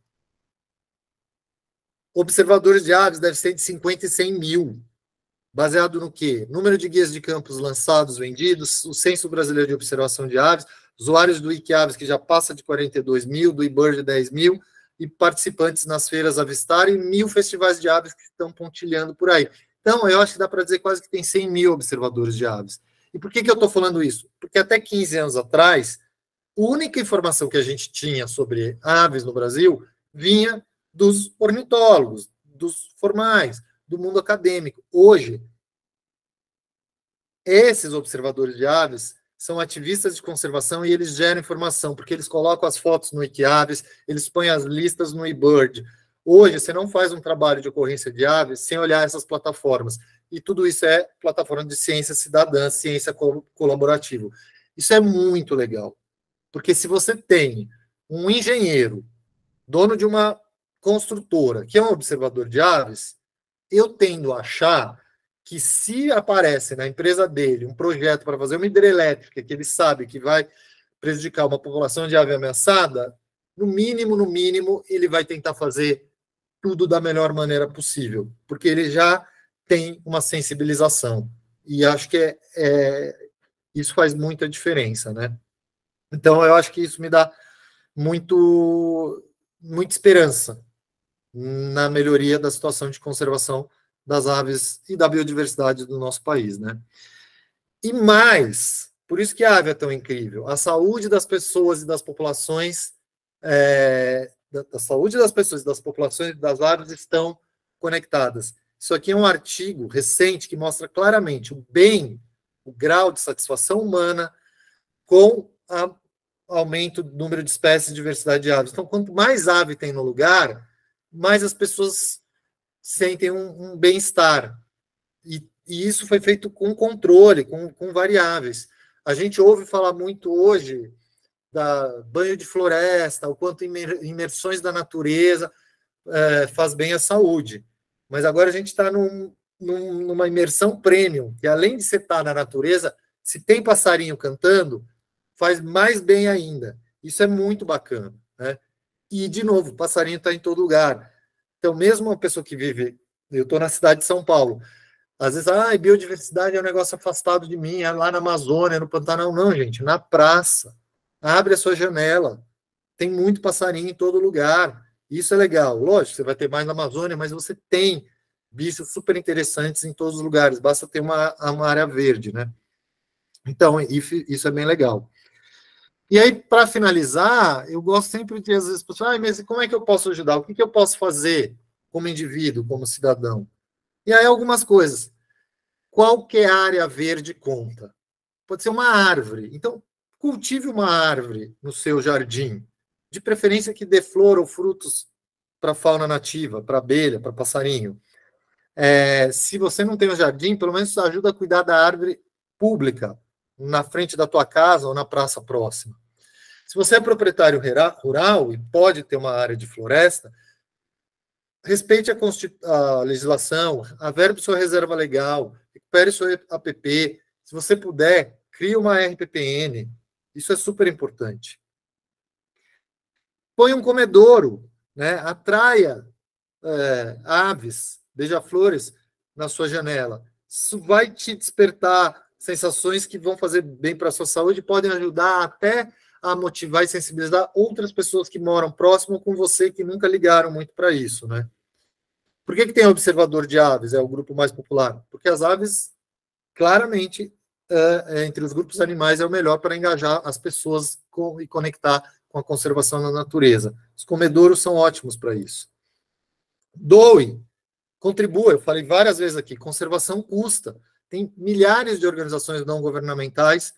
Speaker 2: Observadores de aves deve ser de 50 e 100 mil. Baseado no quê? Número de guias de campos lançados, vendidos, o Censo Brasileiro de Observação de Aves, usuários do Wikiaves que já passa de 42 mil, do eBird 10 mil, e participantes nas feiras Avistar e 1.000 festivais de aves que estão pontilhando por aí. Então, eu acho que dá para dizer quase que tem 100 mil observadores de aves. E por que eu estou falando isso? Porque até 15 anos atrás, a única informação que a gente tinha sobre aves no Brasil vinha dos ornitólogos, dos formais, do mundo acadêmico. Hoje, esses observadores de aves são ativistas de conservação e eles geram informação, porque eles colocam as fotos no Wikiaves, eles põem as listas no eBird. Hoje, você não faz um trabalho de ocorrência de aves sem olhar essas plataformas. E tudo isso é plataforma de ciência cidadã, ciência colaborativa. Isso é muito legal. Porque se você tem um engenheiro, dono de uma construtora, que é um observador de aves, eu tendo a achar que se aparece na empresa dele um projeto para fazer uma hidrelétrica que ele sabe que vai prejudicar uma população de ave ameaçada, no mínimo, ele vai tentar fazer tudo da melhor maneira possível, porque ele já tem uma sensibilização. E acho que isso faz muita diferença, né? Então, eu acho que isso me dá muita esperança na melhoria da situação de conservação das aves e da biodiversidade do nosso país, né? E mais, por isso que a ave é tão incrível, a saúde das pessoas e das populações, da saúde das pessoas e das populações das aves estão conectadas. Isso aqui é um artigo recente que mostra claramente o grau de satisfação humana com o aumento do número de espécies e diversidade de aves. Então, quanto mais ave tem no lugar, mais as pessoas sentem um bem-estar. E isso foi feito com controle, com variáveis. A gente ouve falar muito hoje da banho de floresta, o quanto imersões da natureza faz bem à saúde. Mas agora a gente está numa imersão premium, que além de você estar na natureza, se tem passarinho cantando, faz mais bem ainda. Isso é muito bacana, né? E, de novo, passarinho está em todo lugar. Então, mesmo uma pessoa que vive... Eu estou na cidade de São Paulo. Às vezes, biodiversidade é um negócio afastado de mim, é lá na Amazônia, no Pantanal. Não, gente, na praça. Abre a sua janela. Tem muito passarinho em todo lugar. Isso é legal. Lógico, você vai ter mais na Amazônia, mas você tem bichos super interessantes em todos os lugares. Basta ter uma área verde, né? Então, isso é bem legal. E aí, para finalizar, eu gosto sempre de, às vezes, pessoal, mas como é que eu posso ajudar? O que eu posso fazer como indivíduo, como cidadão? E aí, algumas coisas. Qualquer área verde conta. Pode ser uma árvore. Então, cultive uma árvore no seu jardim, de preferência que dê flor ou frutos para a fauna nativa, para abelha, para passarinho. Se você não tem um jardim, pelo menos ajuda a cuidar da árvore pública na frente da tua casa ou na praça próxima. Se você é proprietário rural e pode ter uma área de floresta, respeite a legislação, averbe sua reserva legal, recupere seu APP. Se você puder, crie uma RPPN. Isso é super importante. Põe um comedouro, né? Atraia aves, beija-flores na sua janela. Isso vai te despertar sensações que vão fazer bem para a sua saúde e podem ajudar até a motivar e sensibilizar outras pessoas que moram próximo com você, que nunca ligaram muito para isso, né? Por que tem observador de aves? É o grupo mais popular. Porque as aves, claramente, entre os grupos animais, é o melhor para engajar as pessoas e conectar com a conservação da natureza. Os comedouros são ótimos para isso. Doe, contribua. Eu falei várias vezes aqui, conservação custa. Tem milhares de organizações não governamentais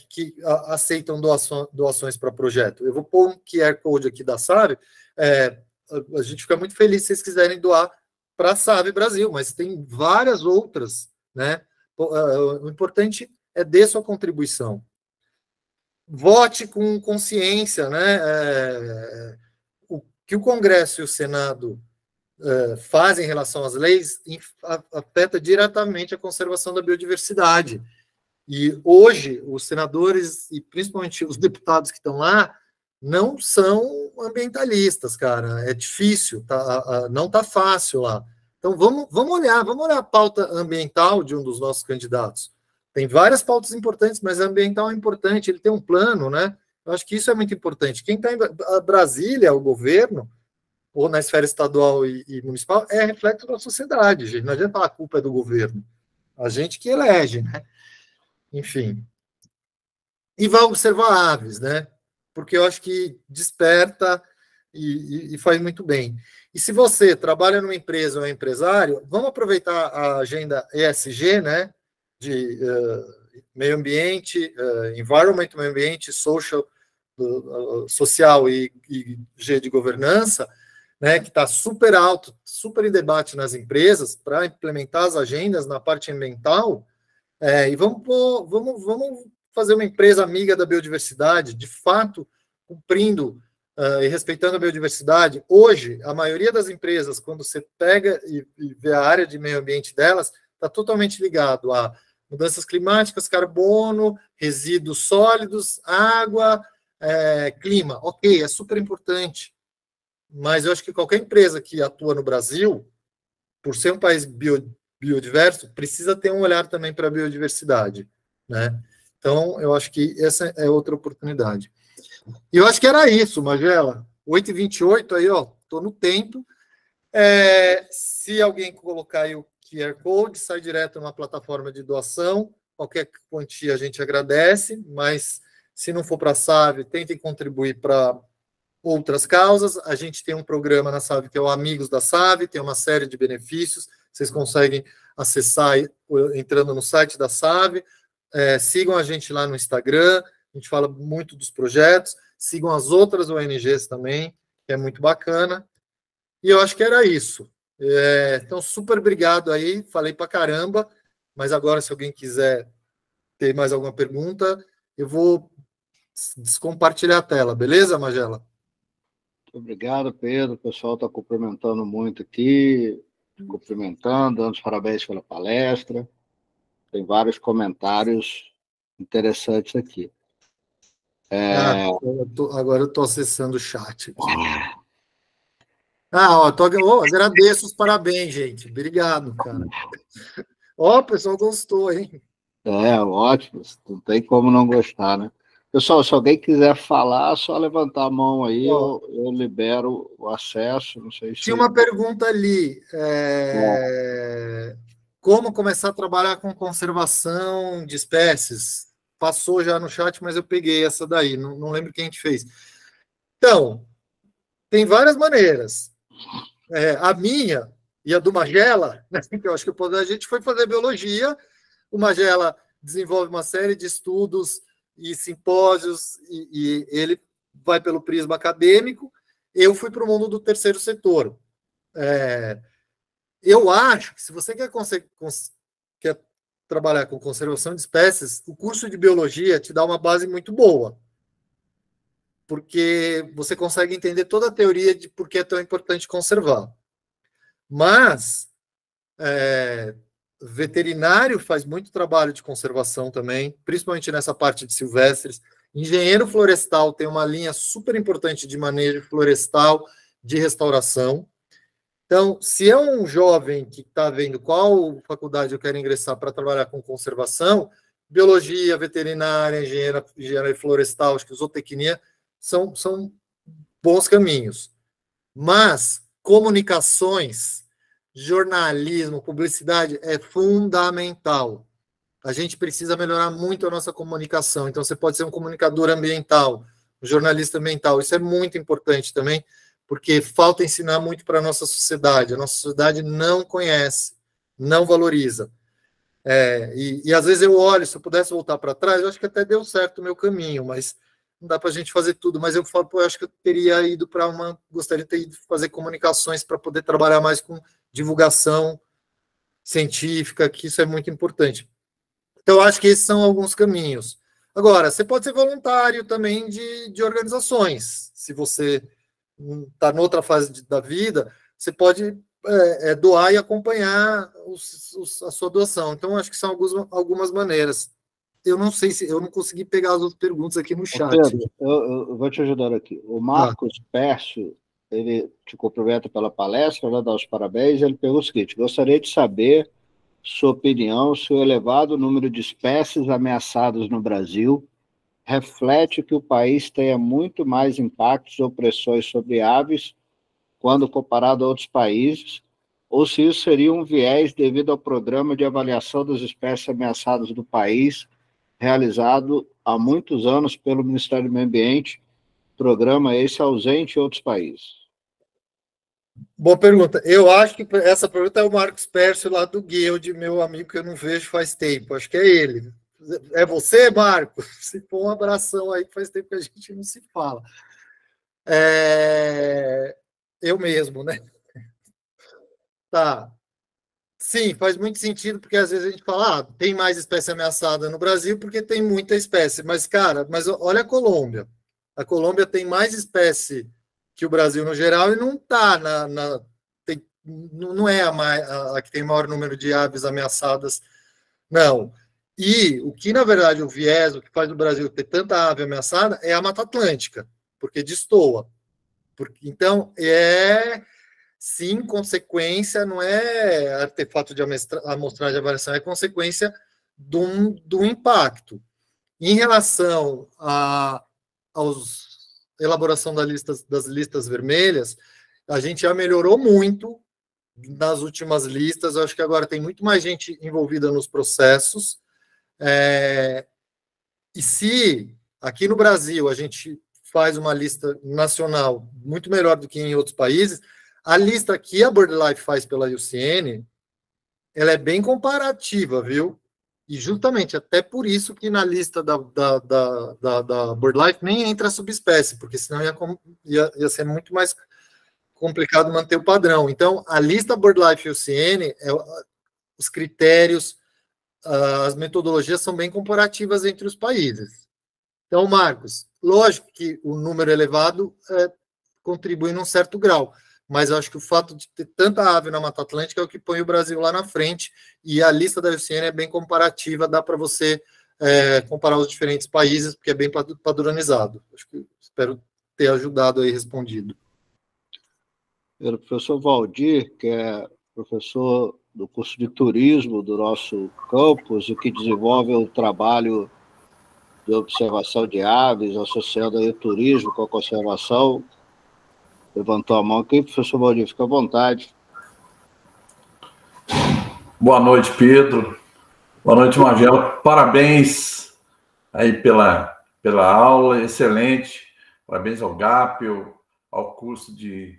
Speaker 2: que aceitam doações para projeto. Eu vou pôr um QR Code aqui da SAVE. A gente fica muito feliz se vocês quiserem doar para a SAVE Brasil, mas tem várias outras, né? O importante é dê sua contribuição. Vote com consciência, né? O que o Congresso e o Senado fazem em relação às leis afeta diretamente a conservação da biodiversidade. E hoje, os senadores, e principalmente os deputados que estão lá, não são ambientalistas, cara. É difícil, não está fácil lá. Então, vamos olhar a pauta ambiental de um dos nossos candidatos. Tem várias pautas importantes, mas a ambiental é importante, ele tem um plano, né? Eu acho que isso é muito importante. Quem está em Brasília, o governo, ou na esfera estadual e municipal, é reflexo da sociedade, gente. Não adianta falar que a culpa é do governo. A gente que elege, né? Enfim. E vai observar aves, né? Porque eu acho que desperta e faz muito bem. E se você trabalha numa empresa ou é empresário, vamos aproveitar a agenda ESG, né? De meio ambiente, environment, meio ambiente, social e G de governança, né, que está super alto, super em debate nas empresas, para implementar as agendas na parte ambiental, e vamos fazer uma empresa amiga da biodiversidade, de fato, cumprindo e respeitando a biodiversidade. Hoje, a maioria das empresas, quando você pega e vê a área de meio ambiente delas, está totalmente ligado a mudanças climáticas, carbono, resíduos sólidos, água, clima. Ok, é super importante. Mas eu acho que qualquer empresa que atua no Brasil, por ser um país biodiverso, precisa ter um olhar também para a biodiversidade, né? Então, eu acho que essa é outra oportunidade. E eu acho que era isso, Magela. 8h28 aí, ó, estou no tempo. Se alguém colocar aí o QR Code, sai direto numa plataforma de doação. Qualquer quantia a gente agradece, mas se não for para a SAVE, tentem contribuir para outras causas. A gente tem um programa na SAVE que é o Amigos da SAVE, tem uma série de benefícios, vocês conseguem acessar entrando no site da SAVE. Sigam a gente lá no Instagram, a gente fala muito dos projetos, sigam as outras ONGs também, que é muito bacana. E eu acho que era isso. Então, super obrigado aí, falei pra caramba, mas agora, se alguém quiser ter mais alguma pergunta, eu vou descompartilhar a tela, beleza, Magela?
Speaker 1: Obrigado, Pedro. O pessoal está cumprimentando muito aqui, cumprimentando, dando os parabéns pela palestra. Tem vários comentários interessantes aqui.
Speaker 2: Agora eu estou acessando o chat aqui. Agradeço os parabéns, gente. Obrigado, cara. O pessoal gostou, hein?
Speaker 1: Ótimo. Não tem como não gostar, né? Pessoal, se alguém quiser falar, é só levantar a mão aí, eu libero o acesso. Não sei se...
Speaker 2: Tinha uma pergunta ali. Como começar a trabalhar com conservação de espécies? Passou já no chat, mas eu peguei essa daí. Não lembro quem que fez. Então, tem várias maneiras. A minha e a do Magela, né, que eu acho que a gente foi fazer biologia. O Magela desenvolve uma série de estudos e simpósios, e ele vai pelo prisma acadêmico. Eu fui para o mundo do terceiro setor. eu acho que se você quer trabalhar com conservação de espécies, o curso de biologia te dá uma base muito boa, porque você consegue entender toda a teoria de por que é tão importante conservar. Mas veterinário faz muito trabalho de conservação também, principalmente nessa parte de silvestres. Engenheiro florestal tem uma linha super importante de manejo florestal, de restauração. Então, se é um jovem que está vendo qual faculdade eu quero ingressar para trabalhar com conservação, biologia, veterinária, engenharia florestal, acho que zootecnia são bons caminhos. Mas comunicações, jornalismo, publicidade é fundamental. A gente precisa melhorar muito a nossa comunicação. Então, você pode ser um comunicador ambiental, um jornalista ambiental. Isso é muito importante também, porque falta ensinar muito para a nossa sociedade. A nossa sociedade não conhece, não valoriza. E às vezes eu olho, se eu pudesse voltar para trás, eu acho que até deu certo o meu caminho, mas não dá para a gente fazer tudo. Mas eu falo, eu acho que eu teria ido para gostaria de ter ido fazer comunicações para poder trabalhar mais com divulgação científica, que isso é muito importante. Então, eu acho que esses são alguns caminhos. Agora, você pode ser voluntário também de organizações. Se você está noutra fase da vida, você pode doar e acompanhar a sua doação. Então, acho que são algumas maneiras. Eu não sei se eu não consegui pegar as outras perguntas aqui no chat.
Speaker 1: Pedro, eu vou te ajudar aqui. O Marcos Pércio, ele te cumprimenta pela palestra, vai dar os parabéns. Ele pergunta o seguinte: gostaria de saber sua opinião se o elevado número de espécies ameaçadas no Brasil reflete que o país tenha muito mais impactos ou pressões sobre aves quando comparado a outros países, ou se isso seria um viés devido ao programa de avaliação das espécies ameaçadas do país, realizado há muitos anos pelo Ministério do Meio Ambiente, programa esse ausente em outros países.
Speaker 2: Boa pergunta. Eu acho que essa pergunta é o Marcos Pércio lá do Guild, meu amigo que eu não vejo faz tempo. Acho que é ele. É você, Marcos? Se for um abração aí, faz tempo que a gente não se fala. Eu mesmo, né? Tá. Sim, faz muito sentido, porque às vezes a gente fala, tem mais espécie ameaçada no Brasil porque tem muita espécie. Mas, cara, olha a Colômbia. A Colômbia tem mais espécie que o Brasil no geral e não está não é a que tem maior número de aves ameaçadas, não. E o que, na verdade, o que faz o Brasil ter tanta ave ameaçada é a Mata Atlântica, porque destoa. Então, sim, consequência, não é artefato de amostragem de avaliação, é consequência do impacto. Em relação à elaboração das listas vermelhas, a gente já melhorou muito nas últimas listas. Eu acho que agora tem muito mais gente envolvida nos processos. E se aqui no Brasil a gente faz uma lista nacional muito melhor do que em outros países, a lista que a BirdLife faz pela IUCN, ela é bem comparativa, viu? E justamente até por isso que na lista da BirdLife nem entra a subespécie, porque senão ia ser muito mais complicado manter o padrão. Então, a lista BirdLife IUCN, os critérios, as metodologias são bem comparativas entre os países. Então, Marcos, lógico que o número elevado contribui num certo grau, mas eu acho que o fato de ter tanta ave na Mata Atlântica é o que põe o Brasil lá na frente, e a lista da IUCN é bem comparativa, dá para você comparar os diferentes países, porque é bem padronizado. Espero ter ajudado aí, respondido.
Speaker 1: O professor Valdir, que é professor do curso de turismo do nosso campus e que desenvolve o trabalho de observação de aves, associando aí o turismo com a conservação, levantou a mão aqui. Professor Valdir, fica à vontade.
Speaker 3: Boa noite, Pedro. Boa noite, Magela. Parabéns aí pela aula, excelente. Parabéns ao GAP, ao curso de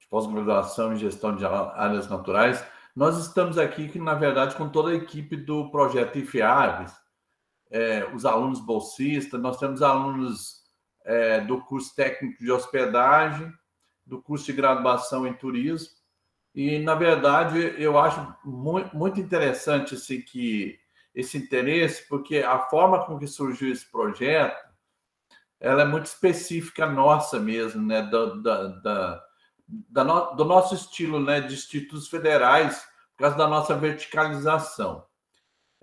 Speaker 3: pós-graduação em gestão de áreas naturais. Nós estamos aqui, na verdade, com toda a equipe do projeto IFEAves, os alunos bolsistas, nós temos alunos do curso técnico de hospedagem, do curso de graduação em turismo E, na verdade, eu acho muito interessante assim, que esse interesse, porque a forma com que surgiu esse projeto, ela é muito específica nossa mesmo, né? Do nosso estilo, né? De institutos federais, por causa da nossa verticalização.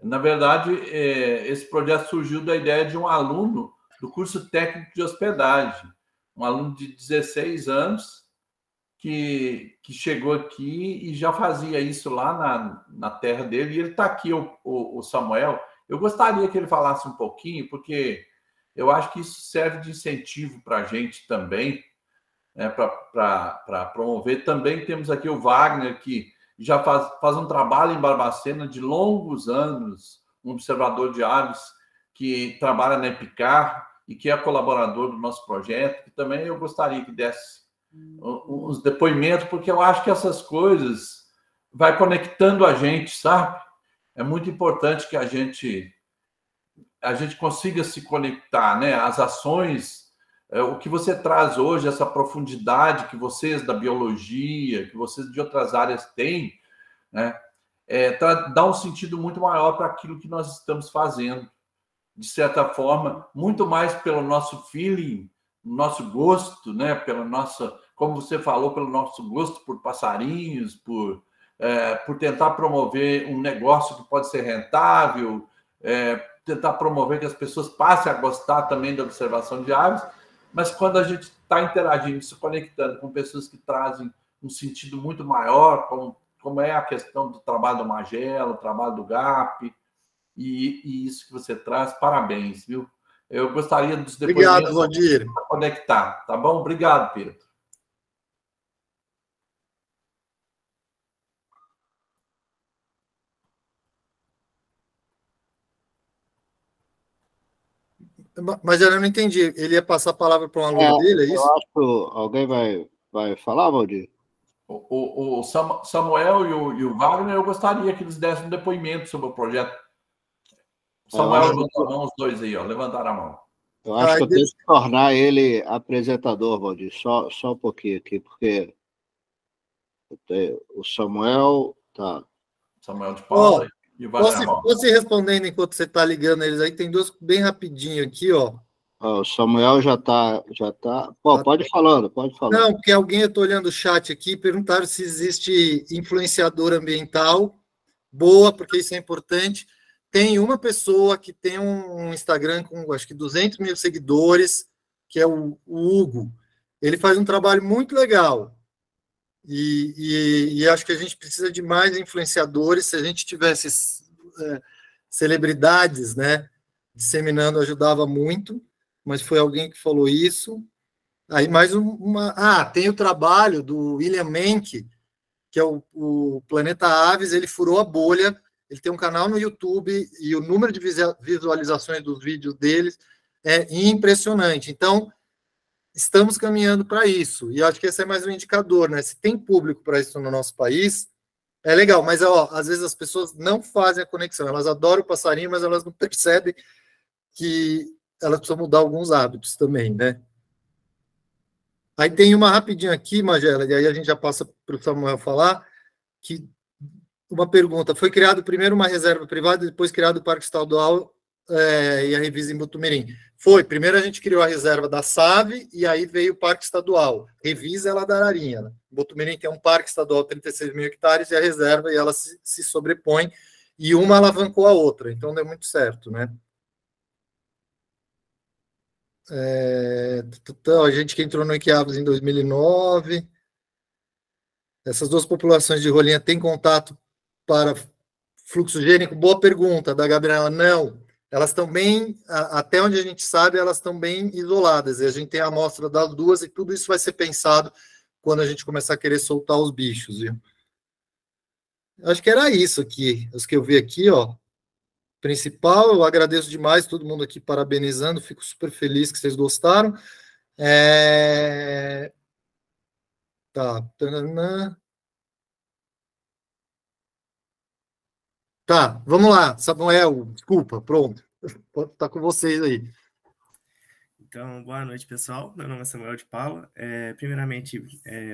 Speaker 3: Na verdade, esse projeto surgiu da ideia de um aluno do curso técnico de hospedagem, um aluno de 16 anos, que chegou aqui e já fazia isso lá na terra dele, e ele está aqui, o Samuel. Eu gostaria que ele falasse um pouquinho, porque eu acho que isso serve de incentivo para a gente também, né, para promover. Também temos aqui o Wagner, que já faz um trabalho em Barbacena de longos anos, um observador de aves que trabalha na Epicar e que é colaborador do nosso projeto, que também eu gostaria que desse uns depoimentos, porque eu acho que essas coisas vai conectando a gente, sabe? É muito importante que a gente consiga se conectar, né? As ações, o que você traz hoje, essa profundidade que vocês da biologia, que vocês de outras áreas têm, né? Dá um sentido muito maior para aquilo que nós estamos fazendo. De certa forma, muito mais pelo nosso feeling, nosso gosto, né? Pela nossa, como você falou, pelo nosso gosto por passarinhos, por tentar promover um negócio que pode ser rentável, tentar promover que as pessoas passem a gostar também da observação de aves, mas quando a gente está interagindo, se conectando com pessoas que trazem um sentido muito maior, como é a questão do trabalho do Magela, o trabalho do GAP, e isso que você traz, parabéns, viu? Eu gostaria dos depoimentos
Speaker 2: Obrigado, Valdir.
Speaker 3: para conectar, tá bom? Obrigado, Pedro.
Speaker 2: Mas eu não entendi. Ele ia passar a palavra para um aluno dele, é isso?
Speaker 1: Eu acho que alguém vai falar, Valdir?
Speaker 3: O Samuel e o Wagner, eu gostaria que eles dessem um depoimento sobre o projeto. Samuel levantou a mão, os dois aí, ó, levantaram a mão.
Speaker 1: Eu acho que eu tenho que tornar ele apresentador, Valdir, só um pouquinho aqui, porque o Samuel tá.
Speaker 3: Samuel de Paula e o Wagner.
Speaker 2: Posso ir respondendo enquanto você está ligando eles aí? Tem dois bem rapidinho aqui, ó.
Speaker 1: O Samuel já tá. Pô, pode ir falando, pode falar.
Speaker 2: Não, porque eu estou olhando o chat aqui, perguntaram se existe influenciador ambiental. Boa, porque isso é importante. Tem uma pessoa que tem um Instagram com, acho que 200 mil seguidores, que é o Hugo. Ele faz um trabalho muito legal. E acho que a gente precisa de mais influenciadores. Se a gente tivesse celebridades, né, disseminando, ajudava muito. Mas foi alguém que falou isso. Aí mais uma... tem o trabalho do William Menck, que é o Planeta Aves. Ele furou a bolha. Ele tem um canal no YouTube e o número de visualizações dos vídeos deles é impressionante. Então, estamos caminhando para isso. E acho que esse é mais um indicador, né? Se tem público para isso no nosso país, é legal. Mas, às vezes as pessoas não fazem a conexão. Elas adoram o passarinho, mas elas não percebem que elas precisam mudar alguns hábitos também, né? Aí tem uma rapidinho aqui, Magela, e aí a gente já passa para o Samuel falar, que uma pergunta: foi criado primeiro uma reserva privada, depois criado o Parque Estadual e a Revisa em Botumirim? Foi, primeiro a gente criou a reserva da SAVE e aí veio o Parque Estadual. Revisa ela da Ararinha, né? Botumirim tem um Parque Estadual de 36 mil hectares e a reserva, e ela se sobrepõe, e uma alavancou a outra, então deu muito certo, né? A gente que entrou no Equiavos em 2009, essas duas populações de rolinha têm contato para fluxo gênico? Boa pergunta da Gabriela. Não, elas estão bem, até onde a gente sabe, elas estão bem isoladas, e a gente tem a amostra das duas, e tudo isso vai ser pensado quando a gente começar a querer soltar os bichos, viu? Acho que era isso aqui, os que eu vi aqui, ó. Principal, eu agradeço demais todo mundo aqui parabenizando, fico super feliz que vocês gostaram. Tá. Tá, vamos lá, Samuel, desculpa, pronto. Tá com vocês aí.
Speaker 4: Então, boa noite, pessoal. Meu nome é Samuel de Paula. Primeiramente,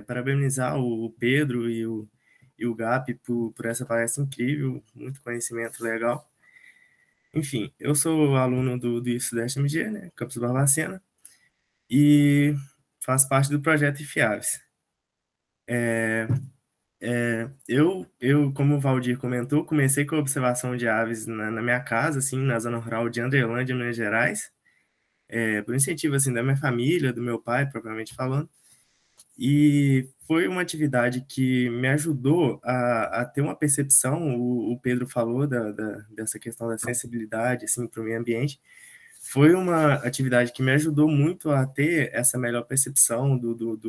Speaker 4: parabenizar o Pedro e o e o GAP por essa palestra incrível, muito conhecimento legal. Enfim, eu sou aluno do Sudeste MG, né, Campus Barbacena, e faço parte do projeto IFIAVES. Como o Valdir comentou, comecei com a observação de aves na minha casa, assim, na zona rural de Andrelândia, Minas Gerais, por incentivo, assim, da minha família, do meu pai, propriamente falando. E foi uma atividade que me ajudou a ter uma percepção, o Pedro falou dessa questão da sensibilidade, assim, para o meio ambiente. Foi uma atividade que me ajudou muito a ter essa melhor percepção do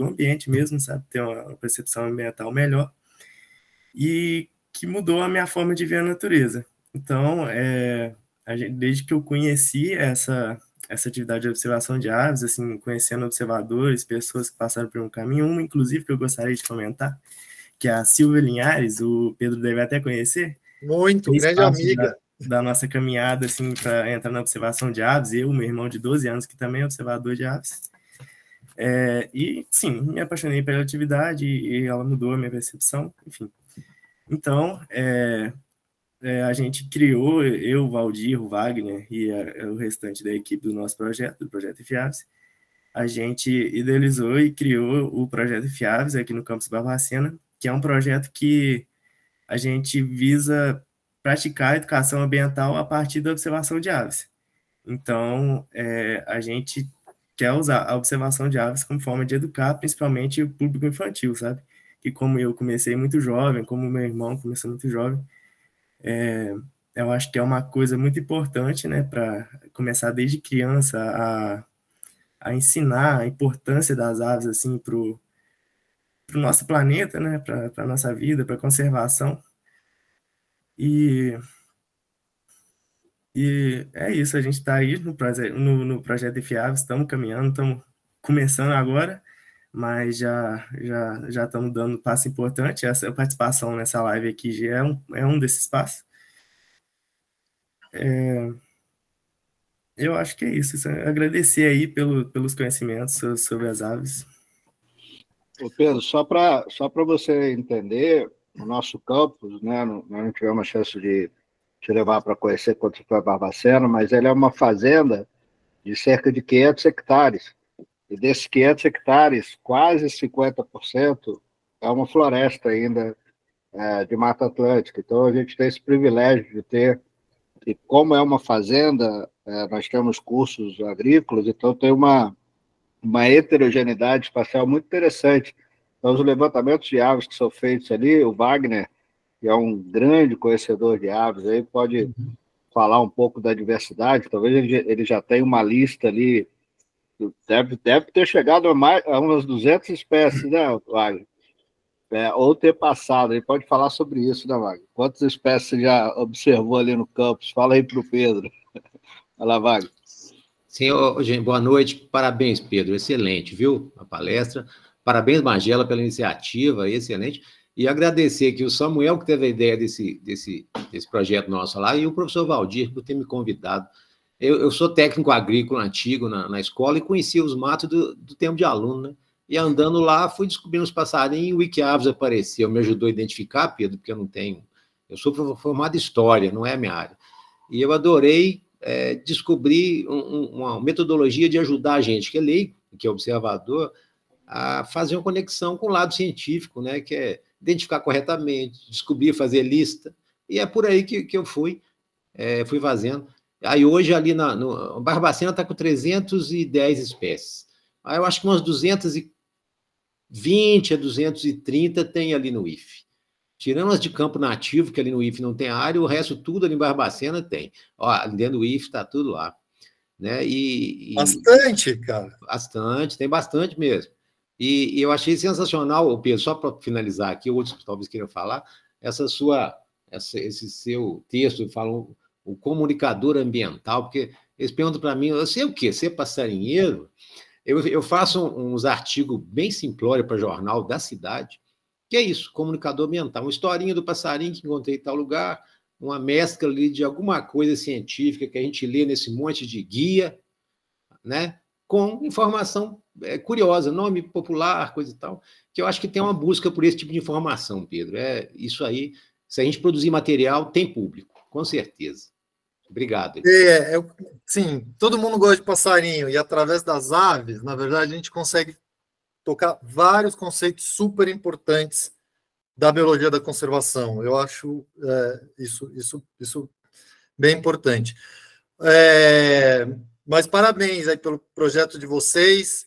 Speaker 4: ambiente mesmo, sabe? Ter uma percepção ambiental melhor e que mudou a minha forma de ver a natureza. Então, desde que eu conheci essa atividade de observação de aves, assim, conhecendo observadores, pessoas que passaram por um caminho, uma, inclusive, que eu gostaria de comentar, que é a Silvia Linhares, o Pedro deve até conhecer.
Speaker 2: Muito, grande amiga.
Speaker 4: Da nossa caminhada, assim, para entrar na observação de aves, eu, meu irmão de 12 anos, que também é observador de aves. E, sim, me apaixonei pela atividade e ela mudou a minha percepção, enfim. Então, a gente criou, eu, Valdir, o Wagner e o restante da equipe do nosso projeto, do Projeto IFIAVES, a gente idealizou e criou o Projeto IFIAVES aqui no Campus Barbacena, que é um projeto que a gente visa praticar a educação ambiental a partir da observação de aves. Então, a gente quer usar a observação de aves como forma de educar, principalmente o público infantil, sabe? Que como eu comecei muito jovem, como meu irmão começou muito jovem, eu acho que é uma coisa muito importante, né, para começar desde criança a ensinar a importância das aves, assim, para o nosso planeta, né, para a nossa vida, para a conservação. E é isso, a gente está aí no projeto IFIAVES, estamos caminhando, estamos começando agora, mas já estamos dando passo importante. Essa participação nessa live aqui já é um desses passos. Eu acho que é isso. Agradecer aí pelos conhecimentos sobre as aves.
Speaker 1: Ô Pedro, só para você entender, o nosso campus, né, nós não tivemos a chance de te levar para conhecer quando você foi a Barbacena, mas ele é uma fazenda de cerca de 500 hectares. E desses 500 hectares, quase 50% é uma floresta ainda de Mata Atlântica. Então, a gente tem esse privilégio de ter, e como é uma fazenda, nós temos cursos agrícolas, então tem uma heterogeneidade espacial muito interessante. Então, os levantamentos de aves que são feitos ali, o Wagner, que é um grande conhecedor de aves, aí pode falar um pouco da diversidade, talvez ele já tenha uma lista ali, deve ter chegado a umas 200 espécies, né, Wagner? Ou ter passado, ele pode falar sobre isso, né, Wagner? Quantas espécies você já observou ali no campus? Fala aí para o Pedro. Vai lá, Wagner.
Speaker 5: Sim, gente, boa noite, parabéns, Pedro, excelente, viu, a palestra, parabéns, Magela, pela iniciativa, excelente, e agradecer aqui o Samuel, que teve a ideia desse projeto nosso lá, e o professor Valdir, por ter me convidado. Eu sou técnico agrícola antigo na escola e conhecia os matos do tempo de aluno, né? E andando lá, fui descobrindo os passarinhos, e o Wikiaves apareceu, me ajudou a identificar, Pedro, porque eu sou formado em História, não é a minha área, e eu adorei descobrir uma metodologia de ajudar a gente, que é leigo, que é observador, a fazer uma conexão com o lado científico, né, que é identificar corretamente, descobrir, fazer lista, e é por aí que eu fui fazendo. Aí hoje ali no Barbacena está com 310 espécies. Aí eu acho que umas 220 a 230 tem ali no IFE. Tirando as de campo nativo, que ali no IFE não tem área, o resto tudo ali em Barbacena tem. Ó, dentro do IFE está tudo lá. Né?
Speaker 2: Bastante, cara.
Speaker 5: Bastante, tem bastante mesmo. E eu achei sensacional, Pedro, só para finalizar aqui, outros talvez queiram falar, esse seu texto, falam o comunicador ambiental, porque eles perguntam para mim, eu sei o quê? Você é passarinheiro? Eu faço uns artigos bem simplórios para jornal da cidade, que é isso, comunicador ambiental, uma historinha do passarinho que encontrei em tal lugar, uma mescla ali de alguma coisa científica que a gente lê nesse monte de guia, né, com informação curiosa, nome popular, coisa e tal, que eu acho que tem uma busca por esse tipo de informação, Pedro. Isso aí, se a gente produzir material, tem público, com certeza. Obrigado.
Speaker 2: Sim, todo mundo gosta de passarinho, e através das aves, na verdade, a gente consegue tocar vários conceitos super importantes da biologia da conservação. Eu acho isso bem importante. Mas parabéns aí pelo projeto de vocês.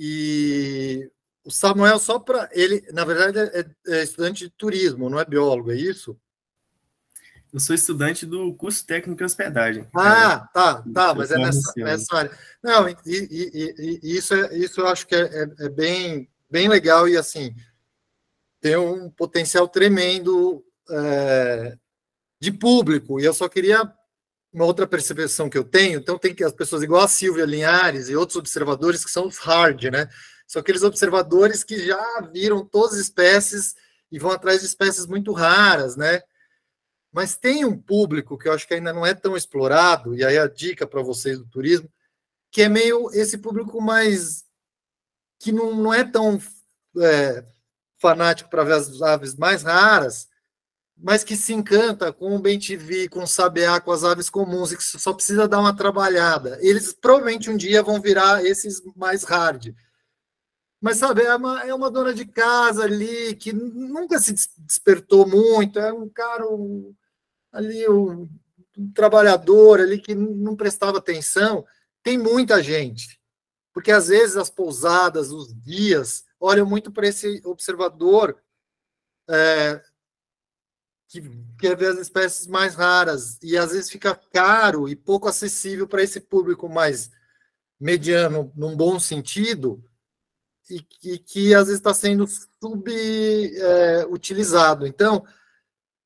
Speaker 2: E o Samuel, só para ele, na verdade, é estudante de turismo, não é biólogo, é isso?
Speaker 4: Eu sou estudante do curso técnico de hospedagem.
Speaker 2: Tá, mas é nessa área. Não, isso eu acho que é bem legal, e assim, tem um potencial tremendo de público, e eu só queria uma outra percepção que eu tenho. Então, tem que as pessoas igual a Silvia Linhares e outros observadores que são os hard, né? São aqueles observadores que já viram todas as espécies e vão atrás de espécies muito raras, né? Mas tem um público que eu acho que ainda não é tão explorado, e aí a dica para vocês do turismo, que é meio esse público mais que não é tão fanático para ver as aves mais raras, mas que se encanta com o bem-te-vi, com o sabiá, com as aves comuns, e que só precisa dar uma trabalhada. Eles provavelmente um dia vão virar esses mais hard. Mas, sabe, é uma dona de casa ali que nunca se despertou muito, é um cara ali, um trabalhador ali que não prestava atenção. Tem muita gente, porque às vezes as pousadas, os guias, olham muito para esse observador que quer ver as espécies mais raras, e às vezes fica caro e pouco acessível para esse público mais mediano, num bom sentido, e que às vezes está sendo subutilizado. Então,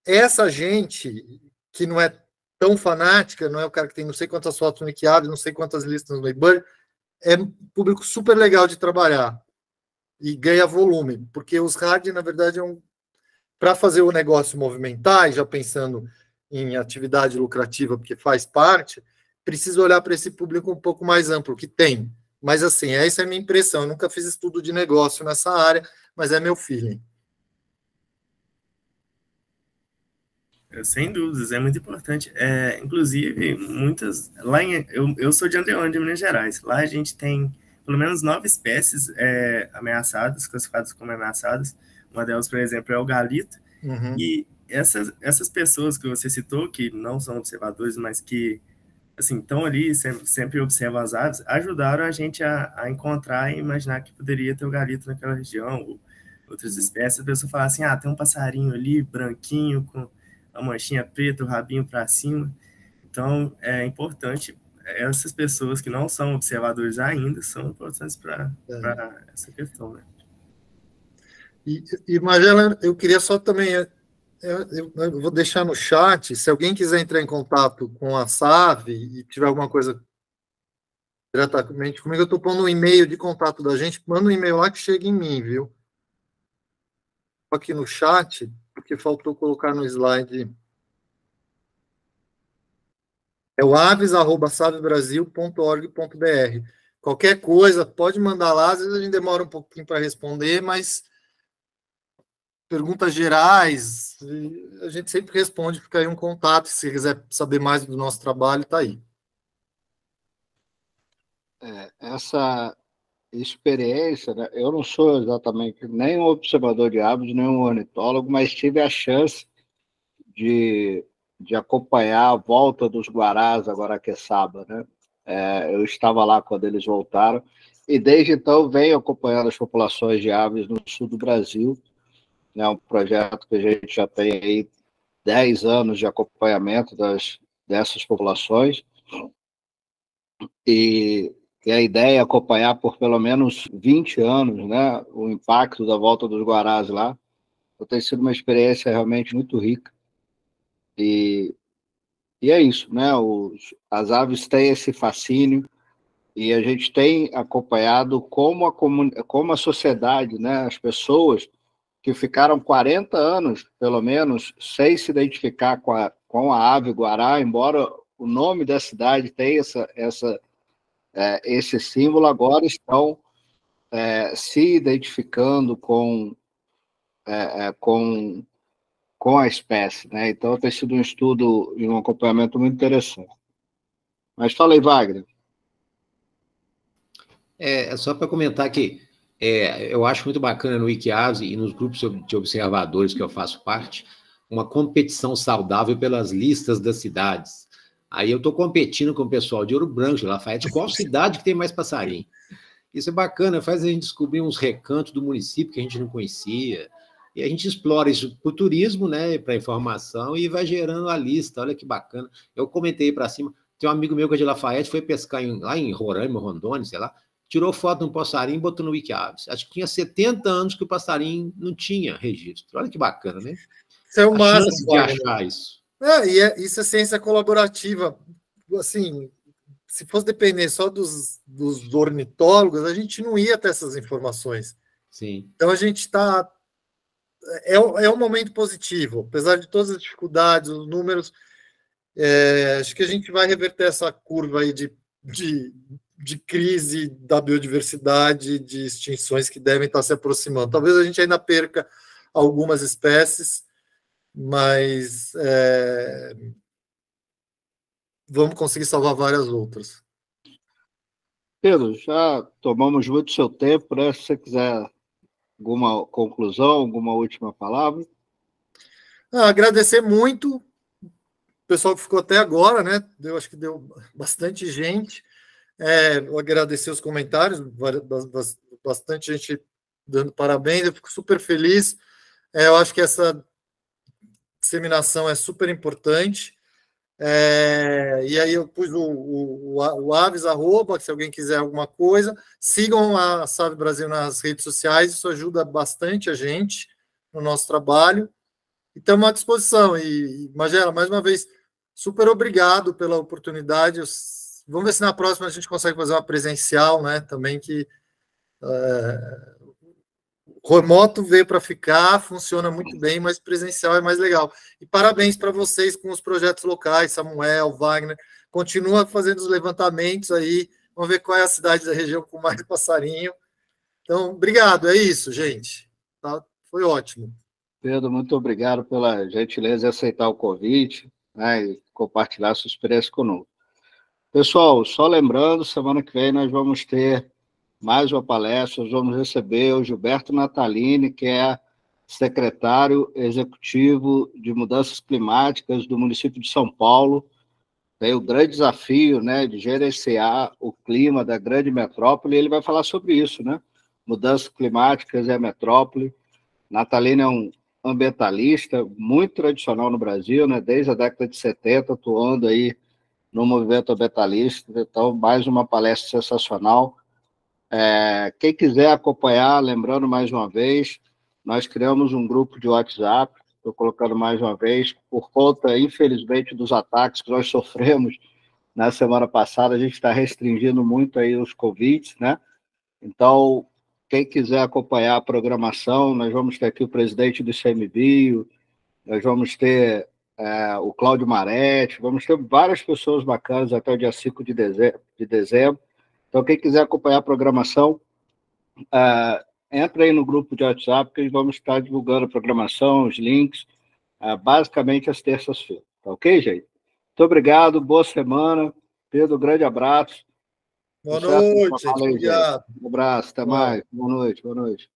Speaker 2: essa gente que não é tão fanática, não é o cara que tem não sei quantas fotos no Wikiaves, não sei quantas listas no Webber, é um público super legal de trabalhar e ganha volume, porque os hard, na verdade, para fazer o negócio movimentar, e já pensando em atividade lucrativa, porque faz parte, precisa olhar para esse público um pouco mais amplo, que tem. Mas, assim, essa é a minha impressão. Eu nunca fiz estudo de negócio nessa área, mas é meu feeling.
Speaker 4: Sem dúvidas, é muito importante. Inclusive, eu sou de Andeon, de Minas Gerais. Lá a gente tem pelo menos 9 espécies ameaçadas, classificadas como ameaçadas. Uma delas, por exemplo, é o galito.
Speaker 2: Uhum.
Speaker 4: E essas pessoas que você citou, que não são observadores, mas que assim, estão ali, sempre observam as aves, ajudaram a gente a encontrar e imaginar que poderia ter o galito naquela região, ou outras espécies. A pessoa fala assim, tem um passarinho ali, branquinho, com a manchinha preta, o rabinho para cima. Então, é importante, essas pessoas que não são observadores ainda, são importantes para essa questão, né?
Speaker 2: E Magela, eu queria só também... Eu vou deixar no chat, se alguém quiser entrar em contato com a SAV e tiver alguma coisa diretamente comigo, eu estou pondo um e-mail de contato da gente, manda um e-mail lá que chega em mim, viu? Aqui no chat, porque faltou colocar no slide. É o aves@savebrasil.org.br. Qualquer coisa, pode mandar lá, às vezes a gente demora um pouquinho para responder, mas perguntas gerais, a gente sempre responde, fica aí um contato, se quiser saber mais do nosso trabalho, está aí.
Speaker 1: Essa experiência, né? Eu não sou exatamente nem um observador de aves, nem um ornitólogo, mas tive a chance de acompanhar a volta dos guarás a Guaraqueçaba, né? Eu estava lá quando eles voltaram, e desde então venho acompanhando as populações de aves no sul do Brasil. É um projeto que a gente já tem aí 10 anos de acompanhamento dessas populações, e a ideia é acompanhar por pelo menos 20 anos, né, o impacto da volta dos guarás lá. Então, tem sido uma experiência realmente muito rica. E é isso, né? As aves têm esse fascínio, e a gente tem acompanhado como a sociedade, né, as pessoas que ficaram 40 anos, pelo menos, sem se identificar com a ave guará, embora o nome da cidade tenha esse símbolo, agora estão se identificando com a espécie, né? Então, tem sido um estudo e um acompanhamento muito interessante. Mas fala aí, Wagner.
Speaker 5: Só para comentar que eu acho muito bacana no Wikiaves e nos grupos de observadores que eu faço parte, uma competição saudável pelas listas das cidades. Aí eu estou competindo com o pessoal de Ouro Branco, de Lafayette, qual cidade que tem mais passarinho. Isso é bacana, faz a gente descobrir uns recantos do município que a gente não conhecia, e a gente explora isso para o turismo, né, para informação, e vai gerando a lista, olha que bacana. Eu comentei para cima, tem um amigo meu que é de Lafayette, foi pescar lá em Roraima, Rondônia, sei lá, tirou foto de um passarinho e botou no Wikiaves. Acho que tinha 70 anos que o passarinho não tinha registro. Olha que bacana, né?
Speaker 2: Isso é o máximo,
Speaker 5: chance de achar isso.
Speaker 2: Isso é ciência colaborativa. Assim, se fosse depender só dos ornitólogos, a gente não ia ter essas informações.
Speaker 5: Sim.
Speaker 2: Então, a gente está... É um momento positivo, apesar de todas as dificuldades, os números, acho que a gente vai reverter essa curva aí de crise da biodiversidade, de extinções que devem estar se aproximando. Talvez a gente ainda perca algumas espécies, mas vamos conseguir salvar várias outras.
Speaker 1: Pedro, já tomamos muito seu tempo, né? Se você quiser alguma conclusão, alguma última palavra?
Speaker 2: Agradecer muito o pessoal que ficou até agora, né? Acho que deu bastante gente. Eu agradecer os comentários, bastante gente dando parabéns, eu fico super feliz. Eu acho que essa disseminação é super importante. E aí eu pus o Aves, @, se alguém quiser alguma coisa. Sigam a SAVE Brasil nas redes sociais, isso ajuda bastante a gente no nosso trabalho. E estamos à disposição. E Magela, mais uma vez, super obrigado pela oportunidade. Vamos ver se na próxima a gente consegue fazer uma presencial, né? Também que o remoto veio para ficar, funciona muito bem, mas presencial é mais legal. E parabéns para vocês com os projetos locais, Samuel, Wagner. Continua fazendo os levantamentos aí. Vamos ver qual é a cidade da região com mais passarinho. Então, obrigado. É isso, gente. Tá? Foi ótimo.
Speaker 1: Pedro, muito obrigado pela gentileza de aceitar o convite, né, e compartilhar sua experiência conosco. Pessoal, só lembrando, semana que vem nós vamos ter mais uma palestra, nós vamos receber o Gilberto Natalini, que é secretário executivo de Mudanças Climáticas do município de São Paulo. Tem o grande desafio, né, de gerenciar o clima da grande metrópole, e ele vai falar sobre isso, né? Mudanças climáticas e a metrópole. Natalini é um ambientalista muito tradicional no Brasil, né, desde a década de 70, atuando aí no movimento ambientalista. Então, mais uma palestra sensacional. Quem quiser acompanhar, lembrando mais uma vez, nós criamos um grupo de WhatsApp, estou colocando mais uma vez, por conta, infelizmente, dos ataques que nós sofremos na semana passada, a gente está restringindo muito aí os convites, né? Então, quem quiser acompanhar a programação, nós vamos ter aqui o presidente do ICMBio, nós vamos ter o Cláudio Maretti, vamos ter várias pessoas bacanas até o dia 5 de dezembro. Então, quem quiser acompanhar a programação, entra aí no grupo de WhatsApp, que vamos estar divulgando a programação, os links, basicamente às terças-feiras. Tá ok, gente? Muito obrigado, boa semana. Pedro, grande abraço.
Speaker 2: Boa noite, obrigado.
Speaker 1: Um abraço, até mais. Boa noite, boa noite.